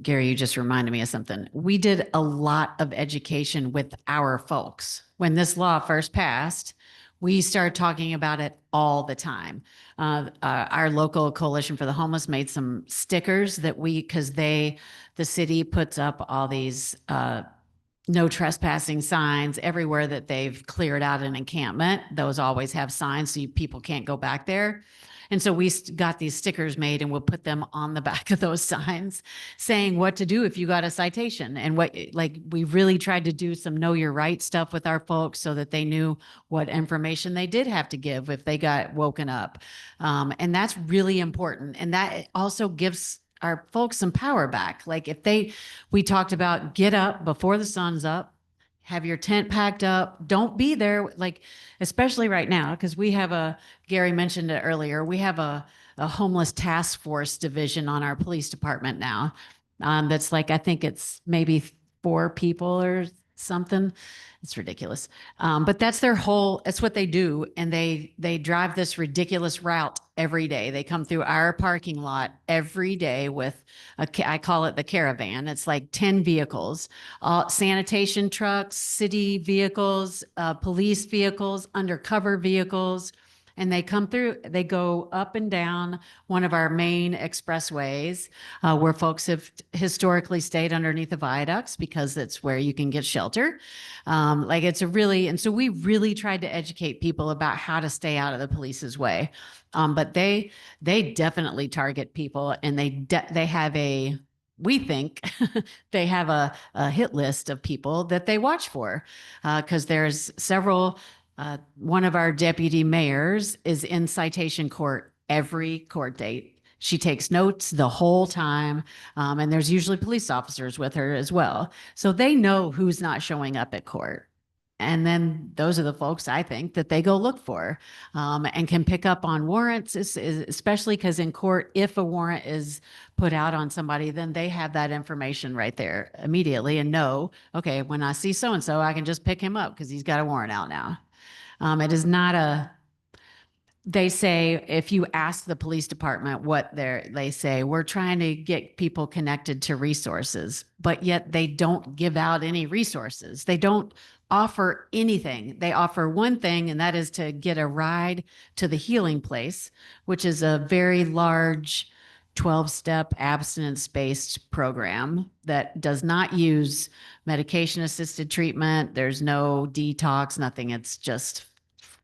Gary, you just reminded me of something. We did a lot of education with our folks. When this law first passed, we started talking about it all the time. Our local Coalition for the Homeless made some stickers that the city puts up all these, no trespassing signs everywhere that they've cleared out an encampment. Those always have signs so people can't go back there. And so we got these stickers made and we'll put them on the back of those signs saying what to do if you got a citation. And we really tried to do some know your right stuff with our folks so that they knew what information they did have to give if they got woken up. And that's really important. And that also gives our folks some power back. Like we talked about get up before the sun's up, have your tent packed up. Don't be there, like, especially right now, because Gary mentioned it earlier, we have a homeless task force division on our police department now. That's like, I think it's maybe 4 people or something. It's ridiculous. But that's it's what they do. And they drive this ridiculous route every day. They come through our parking lot every day with I call it the caravan. It's like 10 vehicles, sanitation trucks, city vehicles, police vehicles, undercover vehicles. And they come through, they go up and down one of our main expressways where folks have historically stayed underneath the viaducts because that's where you can get shelter. And so we really tried to educate people about how to stay out of the police's way. But they definitely target people, and they have we think they have a hit list of people that they watch for because there's several. One of our deputy mayors is in citation court every court date. She takes notes the whole time, and there's usually police officers with her as well. So they know who's not showing up at court. And then those are the folks I think that they go look for and can pick up on warrants, especially because in court, if a warrant is put out on somebody, then they have that information right there immediately and know, okay, when I see so-and-so, I can just pick him up because he's got a warrant out now. It is not they say, if you ask the police department they say, we're trying to get people connected to resources, but yet they don't give out any resources. They don't offer anything. They offer one thing, and that is to get a ride to the healing place, which is a very large 12-step abstinence-based program that does not use medication-assisted treatment. There's no detox, nothing. It's just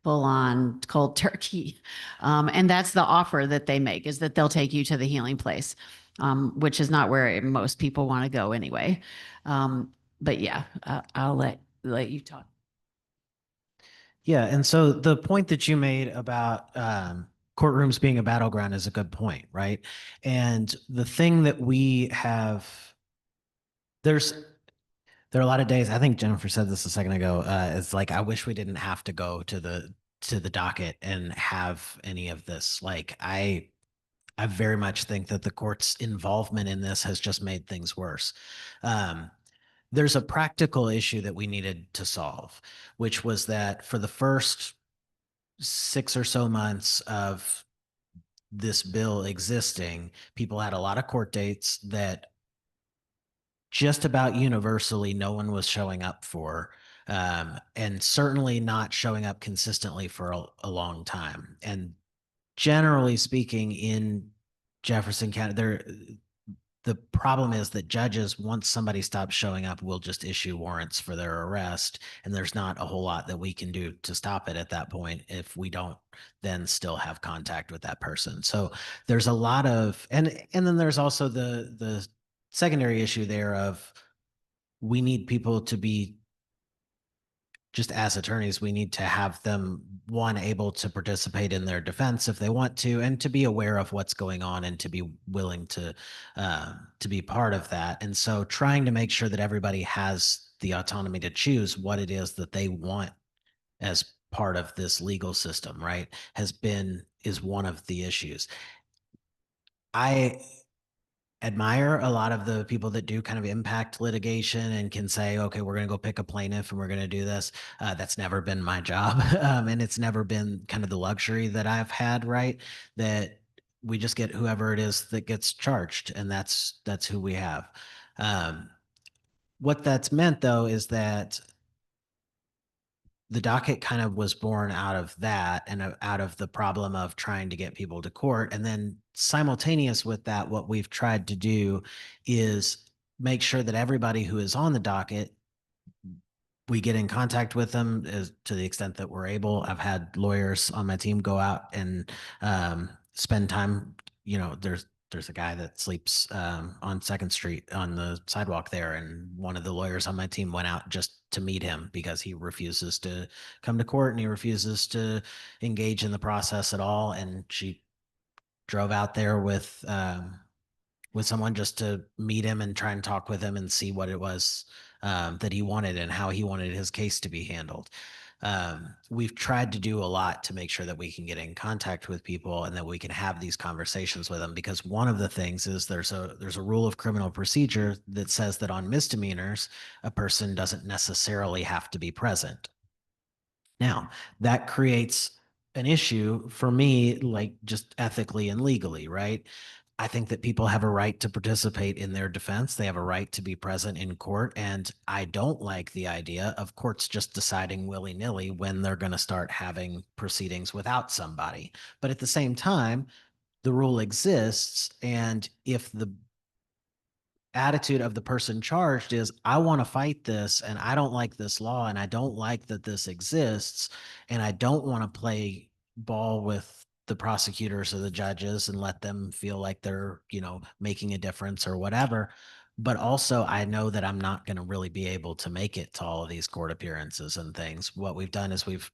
full-on cold turkey. And that's the offer that they make, is that they'll take you to the healing place, which is not where most people want to go anyway. But yeah, I'll let you talk. Yeah. And so the point that you made about courtrooms being a battleground is a good point, right? And the thing that we have, there are a lot of days, I think Jennifer said this a second ago, it's like, I wish we didn't have to go to the docket and have any of this. Like, I very much think that the court's involvement in this has just made things worse. There's a practical issue that we needed to solve, which was that for the first 6 or so months of this bill existing, people had a lot of court dates that just about universally no one was showing up for, and certainly not showing up consistently for a long time. And generally speaking, in Jefferson County, the problem is that judges, once somebody stops showing up, will just issue warrants for their arrest. And there's not a whole lot that we can do to stop it at that point if we don't then still have contact with that person. So there's a lot of, and then there's also the secondary issue there of we need people to be, just as attorneys, we need to have them, one, able to participate in their defense if they want to, and to be aware of what's going on and to be willing to be part of that. And so trying to make sure that everybody has the autonomy to choose what it is that they want as part of this legal system, right, is one of the issues. I admire a lot of the people that do kind of impact litigation and can say, okay, we're going to go pick a plaintiff and we're going to do this. That's never been my job. And it's never been kind of the luxury that I've had, right? That we just get whoever it is that gets charged, and that's who we have. What that's meant, though, is that the docket kind of was born out of that and out of the problem of trying to get people to court. And then simultaneous with that, what we've tried to do is make sure that everybody who is on the docket, we get in contact with them to the extent that we're able. I've had lawyers on my team go out and spend time. There's a guy that sleeps on 2nd Street on the sidewalk there, and one of the lawyers on my team went out just to meet him because he refuses to come to court and he refuses to engage in the process at all. And she drove out there with someone just to meet him and try and talk with him and see what it was that he wanted and how he wanted his case to be handled. We've tried to do a lot to make sure that we can get in contact with people and that we can have these conversations with them, because one of the things is there's a rule of criminal procedure that says that on misdemeanors, a person doesn't necessarily have to be present. Now, that creates an issue for me, like just ethically and legally, right? I think that people have a right to participate in their defense. They have a right to be present in court. And I don't like the idea of courts just deciding willy-nilly when they're going to start having proceedings without somebody. But at the same time, the rule exists. And if the attitude of the person charged is, I want to fight this and I don't like this law and I don't like that this exists and I don't want to play ball with the prosecutors or the judges and let them feel like they're, making a difference or whatever. But also I know that I'm not going to really be able to make it to all of these court appearances and things. What we've done is we've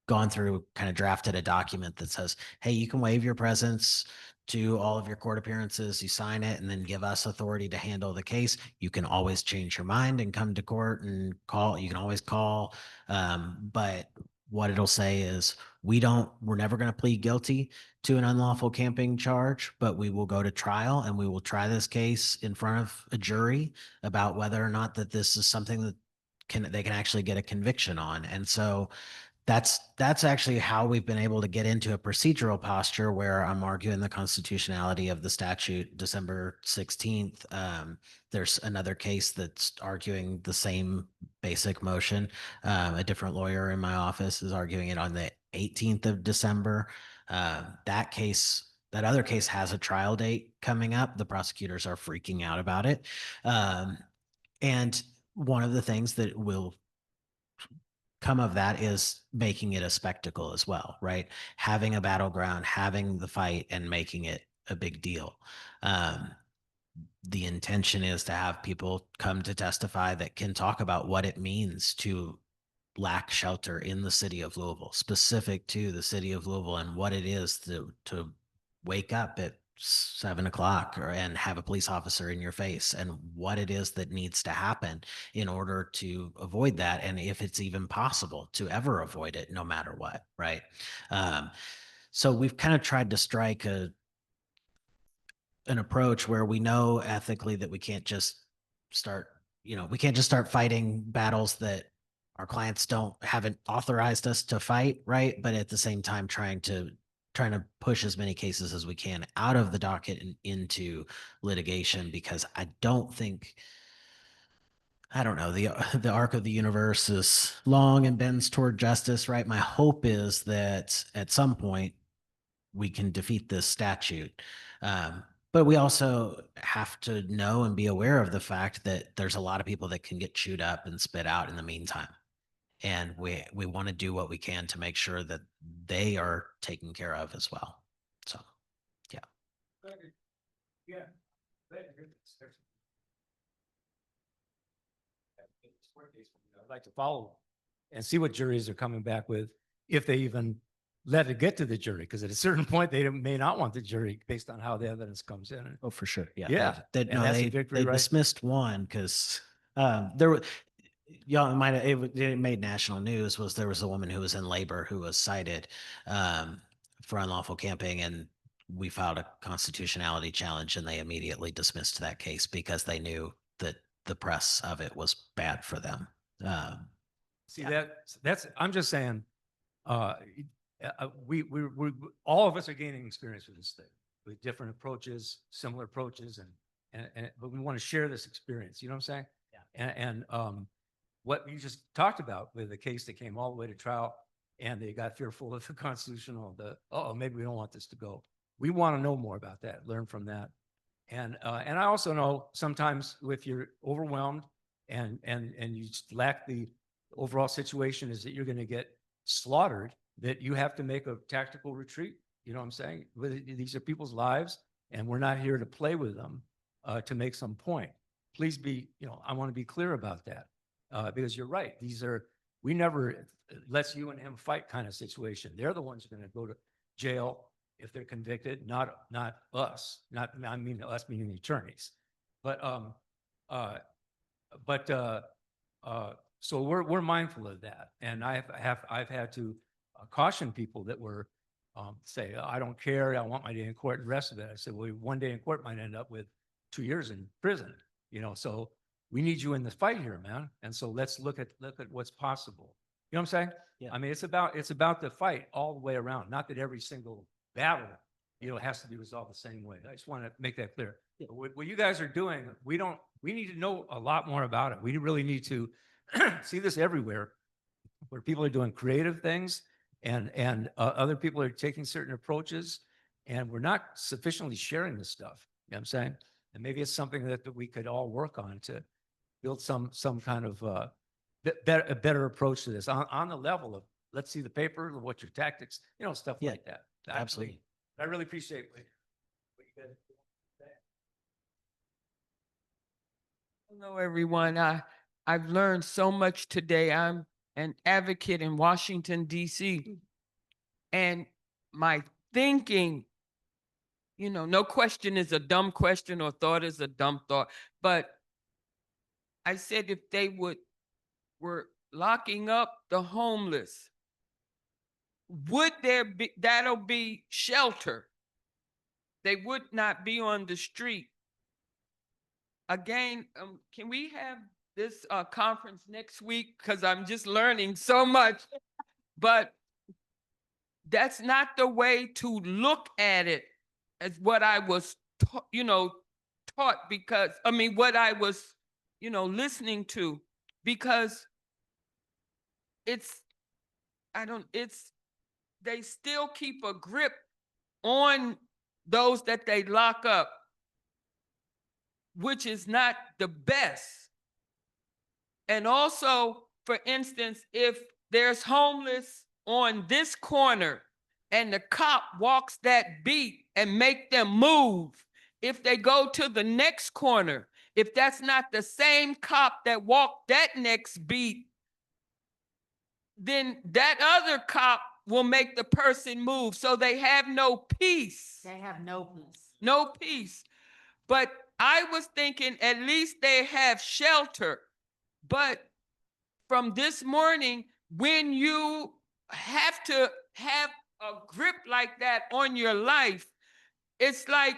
gone through, kind of drafted a document that says, hey, you can waive your presence to all of your court appearances. You sign it and then give us authority to handle the case. You can always change your mind and come to court and call. You can always call. But what it'll say is we're never going to plead guilty to an unlawful camping charge, but we will go to trial and we will try this case in front of a jury about whether or not that this is something that they can actually get a conviction on. And so that's actually how we've been able to get into a procedural posture where I'm arguing the constitutionality of the statute December 16th. There's another case that's arguing the same basic motion. A different lawyer in my office is arguing it on the 18th of December. That other case has a trial date coming up. The prosecutors are freaking out about it. And one of the things that will come of that is making it a spectacle as well, right? Having a battleground, having the fight and making it a big deal. The intention is to have people come to testify that can talk about what it means to lack shelter in the city of Louisville, specific to the city of Louisville, and what it is to wake up at 7 o'clock and have a police officer in your face, and what it is that needs to happen in order to avoid that. And if it's even possible to ever avoid it, no matter what. Right. So we've kind of tried to strike an approach where we know ethically that we can't just start fighting battles that our clients haven't authorized us to fight. Right. But at the same time, trying to push as many cases as we can out of the docket and into litigation, because I don't know, the arc of the universe is long and bends toward justice, right? My hope is that at some point we can defeat this statute. But we also have to know and be aware of the fact that there's a lot of people that can get chewed up and spit out in the meantime. And we want to do what we can to make sure that they are taken care of as well. So, yeah. Yeah. I'd like to follow and see what juries are coming back with, if they even let it get to the jury, because at a certain point, they may not want the jury based on how the evidence comes in. Oh, for sure. Yeah. Yeah, They, and no, that's a they, victory, they right? dismissed one because there were, y'all might have, it made national news, was there was a woman who was in labor who was cited for unlawful camping, and we filed a constitutionality challenge and they immediately dismissed that case because they knew that the press of it was bad for them. See, that's, I'm just saying, we all of us are gaining experience with this thing, with different approaches, similar approaches, but we want to share this experience, you know what I'm saying? Yeah. And what you just talked about with the case that came all the way to trial, and they got fearful of the constitutional, oh, maybe we don't want this to go. We want to know more about that, learn from that. And I also know sometimes if you're overwhelmed and you just lack the overall situation is that you're going to get slaughtered, that you have to make a tactical retreat. You know what I'm saying? These are people's lives, and we're not here to play with them to make some point. Please be, I want to be clear about that because you're right. We never lets you and him fight kind of situation. They're the ones who are going to go to jail if they're convicted, not us. I mean us meaning the attorneys. So we're mindful of that, and I've had to caution people that were say, I don't care, I want my day in court, and the rest of it. I said, well, one day in court might end up with 2 years in prison, so we need you in the fight here, man. And so let's look at what's possible. You know what I'm saying? Yeah. I mean, it's about the fight all the way around. Not that every single battle, has to be resolved the same way. I just want to make that clear. Yeah. What you guys are doing, we need to know a lot more about it. We really need to see this everywhere, where people are doing creative things and other people are taking certain approaches, and we're not sufficiently sharing this stuff. You know what I'm saying? And maybe it's something that we could all work on to build some kind of a better approach to this on the level of, let's see the paper, what's your tactics, stuff Yeah, like that. absolutely. I really appreciate what you guys do. Hello, everyone. I've learned so much today. I'm an advocate in Washington, D.C. And my thinking, no question is a dumb question or thought is a dumb thought. But I said if they were locking up the homeless, would that'll be shelter. They would not be on the street. Again, can we have this conference next week? Because I'm just learning so much. But that's not the way to look at it as what I was, taught because, what I was, listening to, because they still keep a grip on those that they lock up, which is not the best. And also, for instance, if there's homeless on this corner and the cop walks that beat and make them move, if they go to the next corner, if that's not the same cop that walked that next beat, then that other cop will make the person move. So they have no peace. They have no peace. No peace. But I was thinking at least they have shelter. But from this morning, when you have to have a grip like that on your life, it's like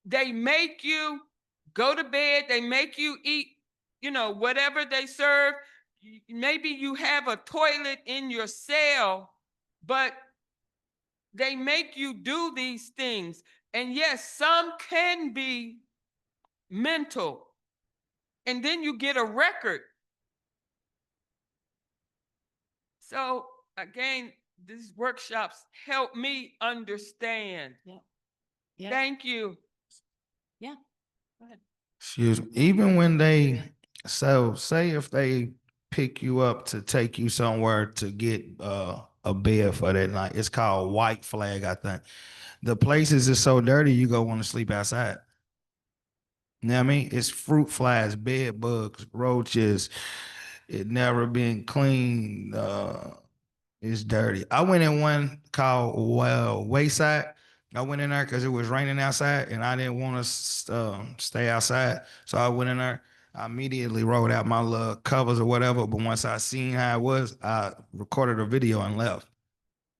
they make you go to bed, they make you eat, whatever they serve. Maybe you have a toilet in your cell, but they make you do these things. And yes, some can be mental. And then you get a record. So again, these workshops help me understand. Yeah. Yeah. Thank you. Excuse me. Even when so say if they pick you up to take you somewhere to get a bed for that night, it's called White Flag, I think. The places is so dirty, you go want to sleep outside. You know what I mean? It's fruit flies, bed bugs, roaches. It never been cleaned. It's dirty. I went in one called Wayside. I went in there because it was raining outside and I didn't want to stay outside. So I went in there. I immediately rolled out my little covers or whatever. But once I seen how it was, I recorded a video and left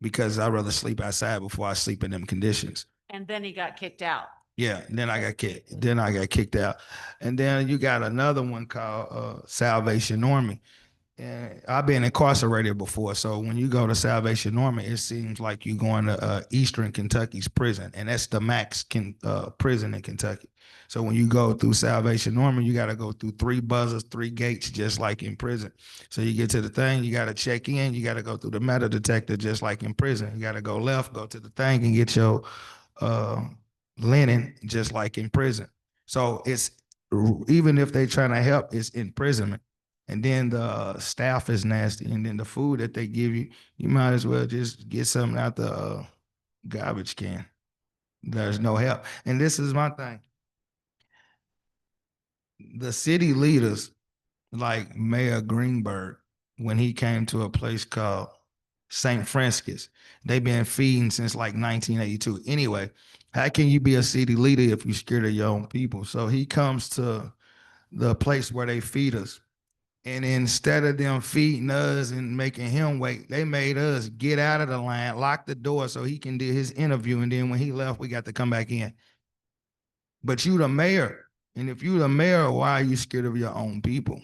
because I'd rather sleep outside before I sleep in them conditions. And then he got kicked out. Yeah, then I got kicked. Then I got kicked out. And then you got another one called Salvation Army. And I've been incarcerated before, so when you go to Salvation Army, it seems like you're going to Eastern Kentucky's prison, and that's the max prison in Kentucky. So when you go through Salvation Army, you got to go through 3 buzzers, 3 gates, just like in prison. So you get to the thing, you got to check in, you got to go through the metal detector, just like in prison. You got to go left, go to the thing, and get your linen, just like in prison. So it's even if they're trying to help, it's imprisonment. And then the staff is nasty, and then the food that they give you, you might as well just get something out the garbage can. There's no help. And this is my thing. The city leaders, like Mayor Greenberg, when he came to a place called St. Francis, they've been feeding since like 1982. Anyway, how can you be a city leader if you're scared of your own people? So he comes to the place where they feed us. And instead of them feeding us and making him wait, they made us get out of the line, lock the door so he can do his interview. And then when he left, we got to come back in. But you the mayor. And if you the mayor, why are you scared of your own people?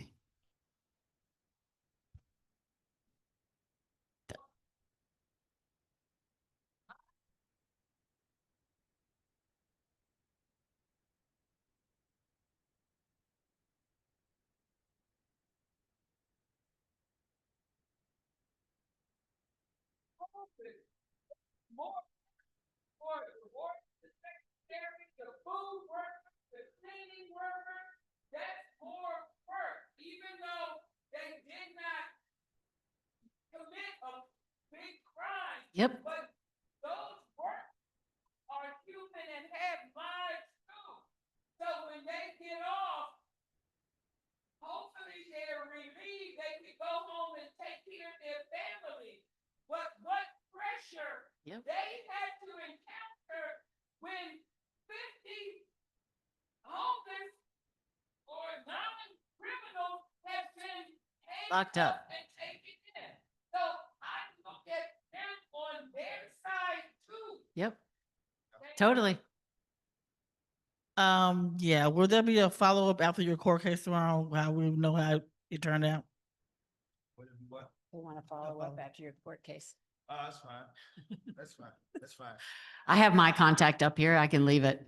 The secretary, the food workers, the cleaning workers, that's more work, even though they did not commit a big crime. Yep. But those workers are human and have lives too. So when they get off, hopefully they're relieved, they can go home and take care of their family. But what pressure Yep. they had to encounter when 50 homeless or non-criminals have been Locked up. and taken in. So I look at them on their side too. Yep. Totally. Yeah, will there be a follow-up after your court case tomorrow? How we know how it turned out? We want to follow up after your court case. Oh, that's fine. That's fine. That's fine. I have my contact up here. I can leave it.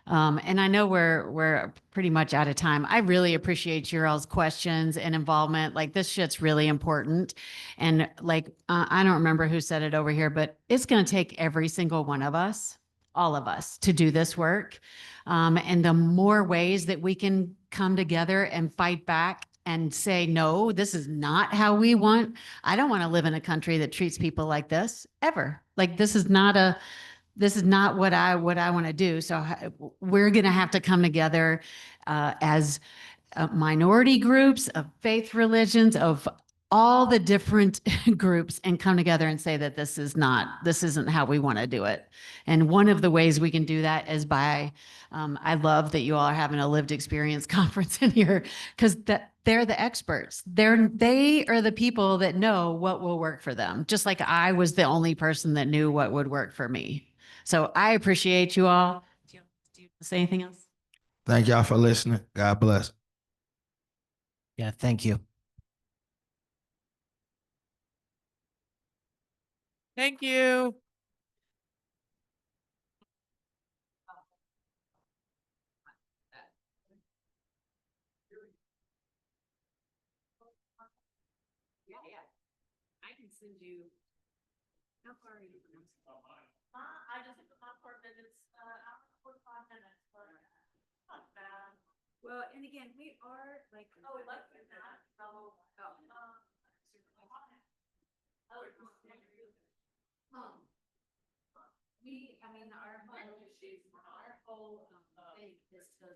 And I know we're pretty much out of time. I really appreciate your all's questions and involvement. Like this shit's really important. And like, I don't remember who said it over here, but it's going to take every single one of us, all of us, to do this work. And the more ways that we can come together and fight back and say, no, this is not how we want. I don't want to live in a country that treats people like this ever. Like this is not what I want to do. So we're going to have to come together as minority groups of faith religions, of all the different groups, and come together and say that this isn't how we want to do it. And one of the ways we can do that is by, I love that you all are having a lived experience conference in here, because they're the experts. They are the people that know what will work for them. Just like I was the only person that knew what would work for me. So I appreciate you all. Do you say anything else? Thank y'all for listening. God bless. Yeah, thank you. Thank you. Yeah. I can send you. How far are you from? I just put my 4 minutes, 45 minutes. Well, and again, we are like. Oh, we like that. We, I mean, our whole thing is to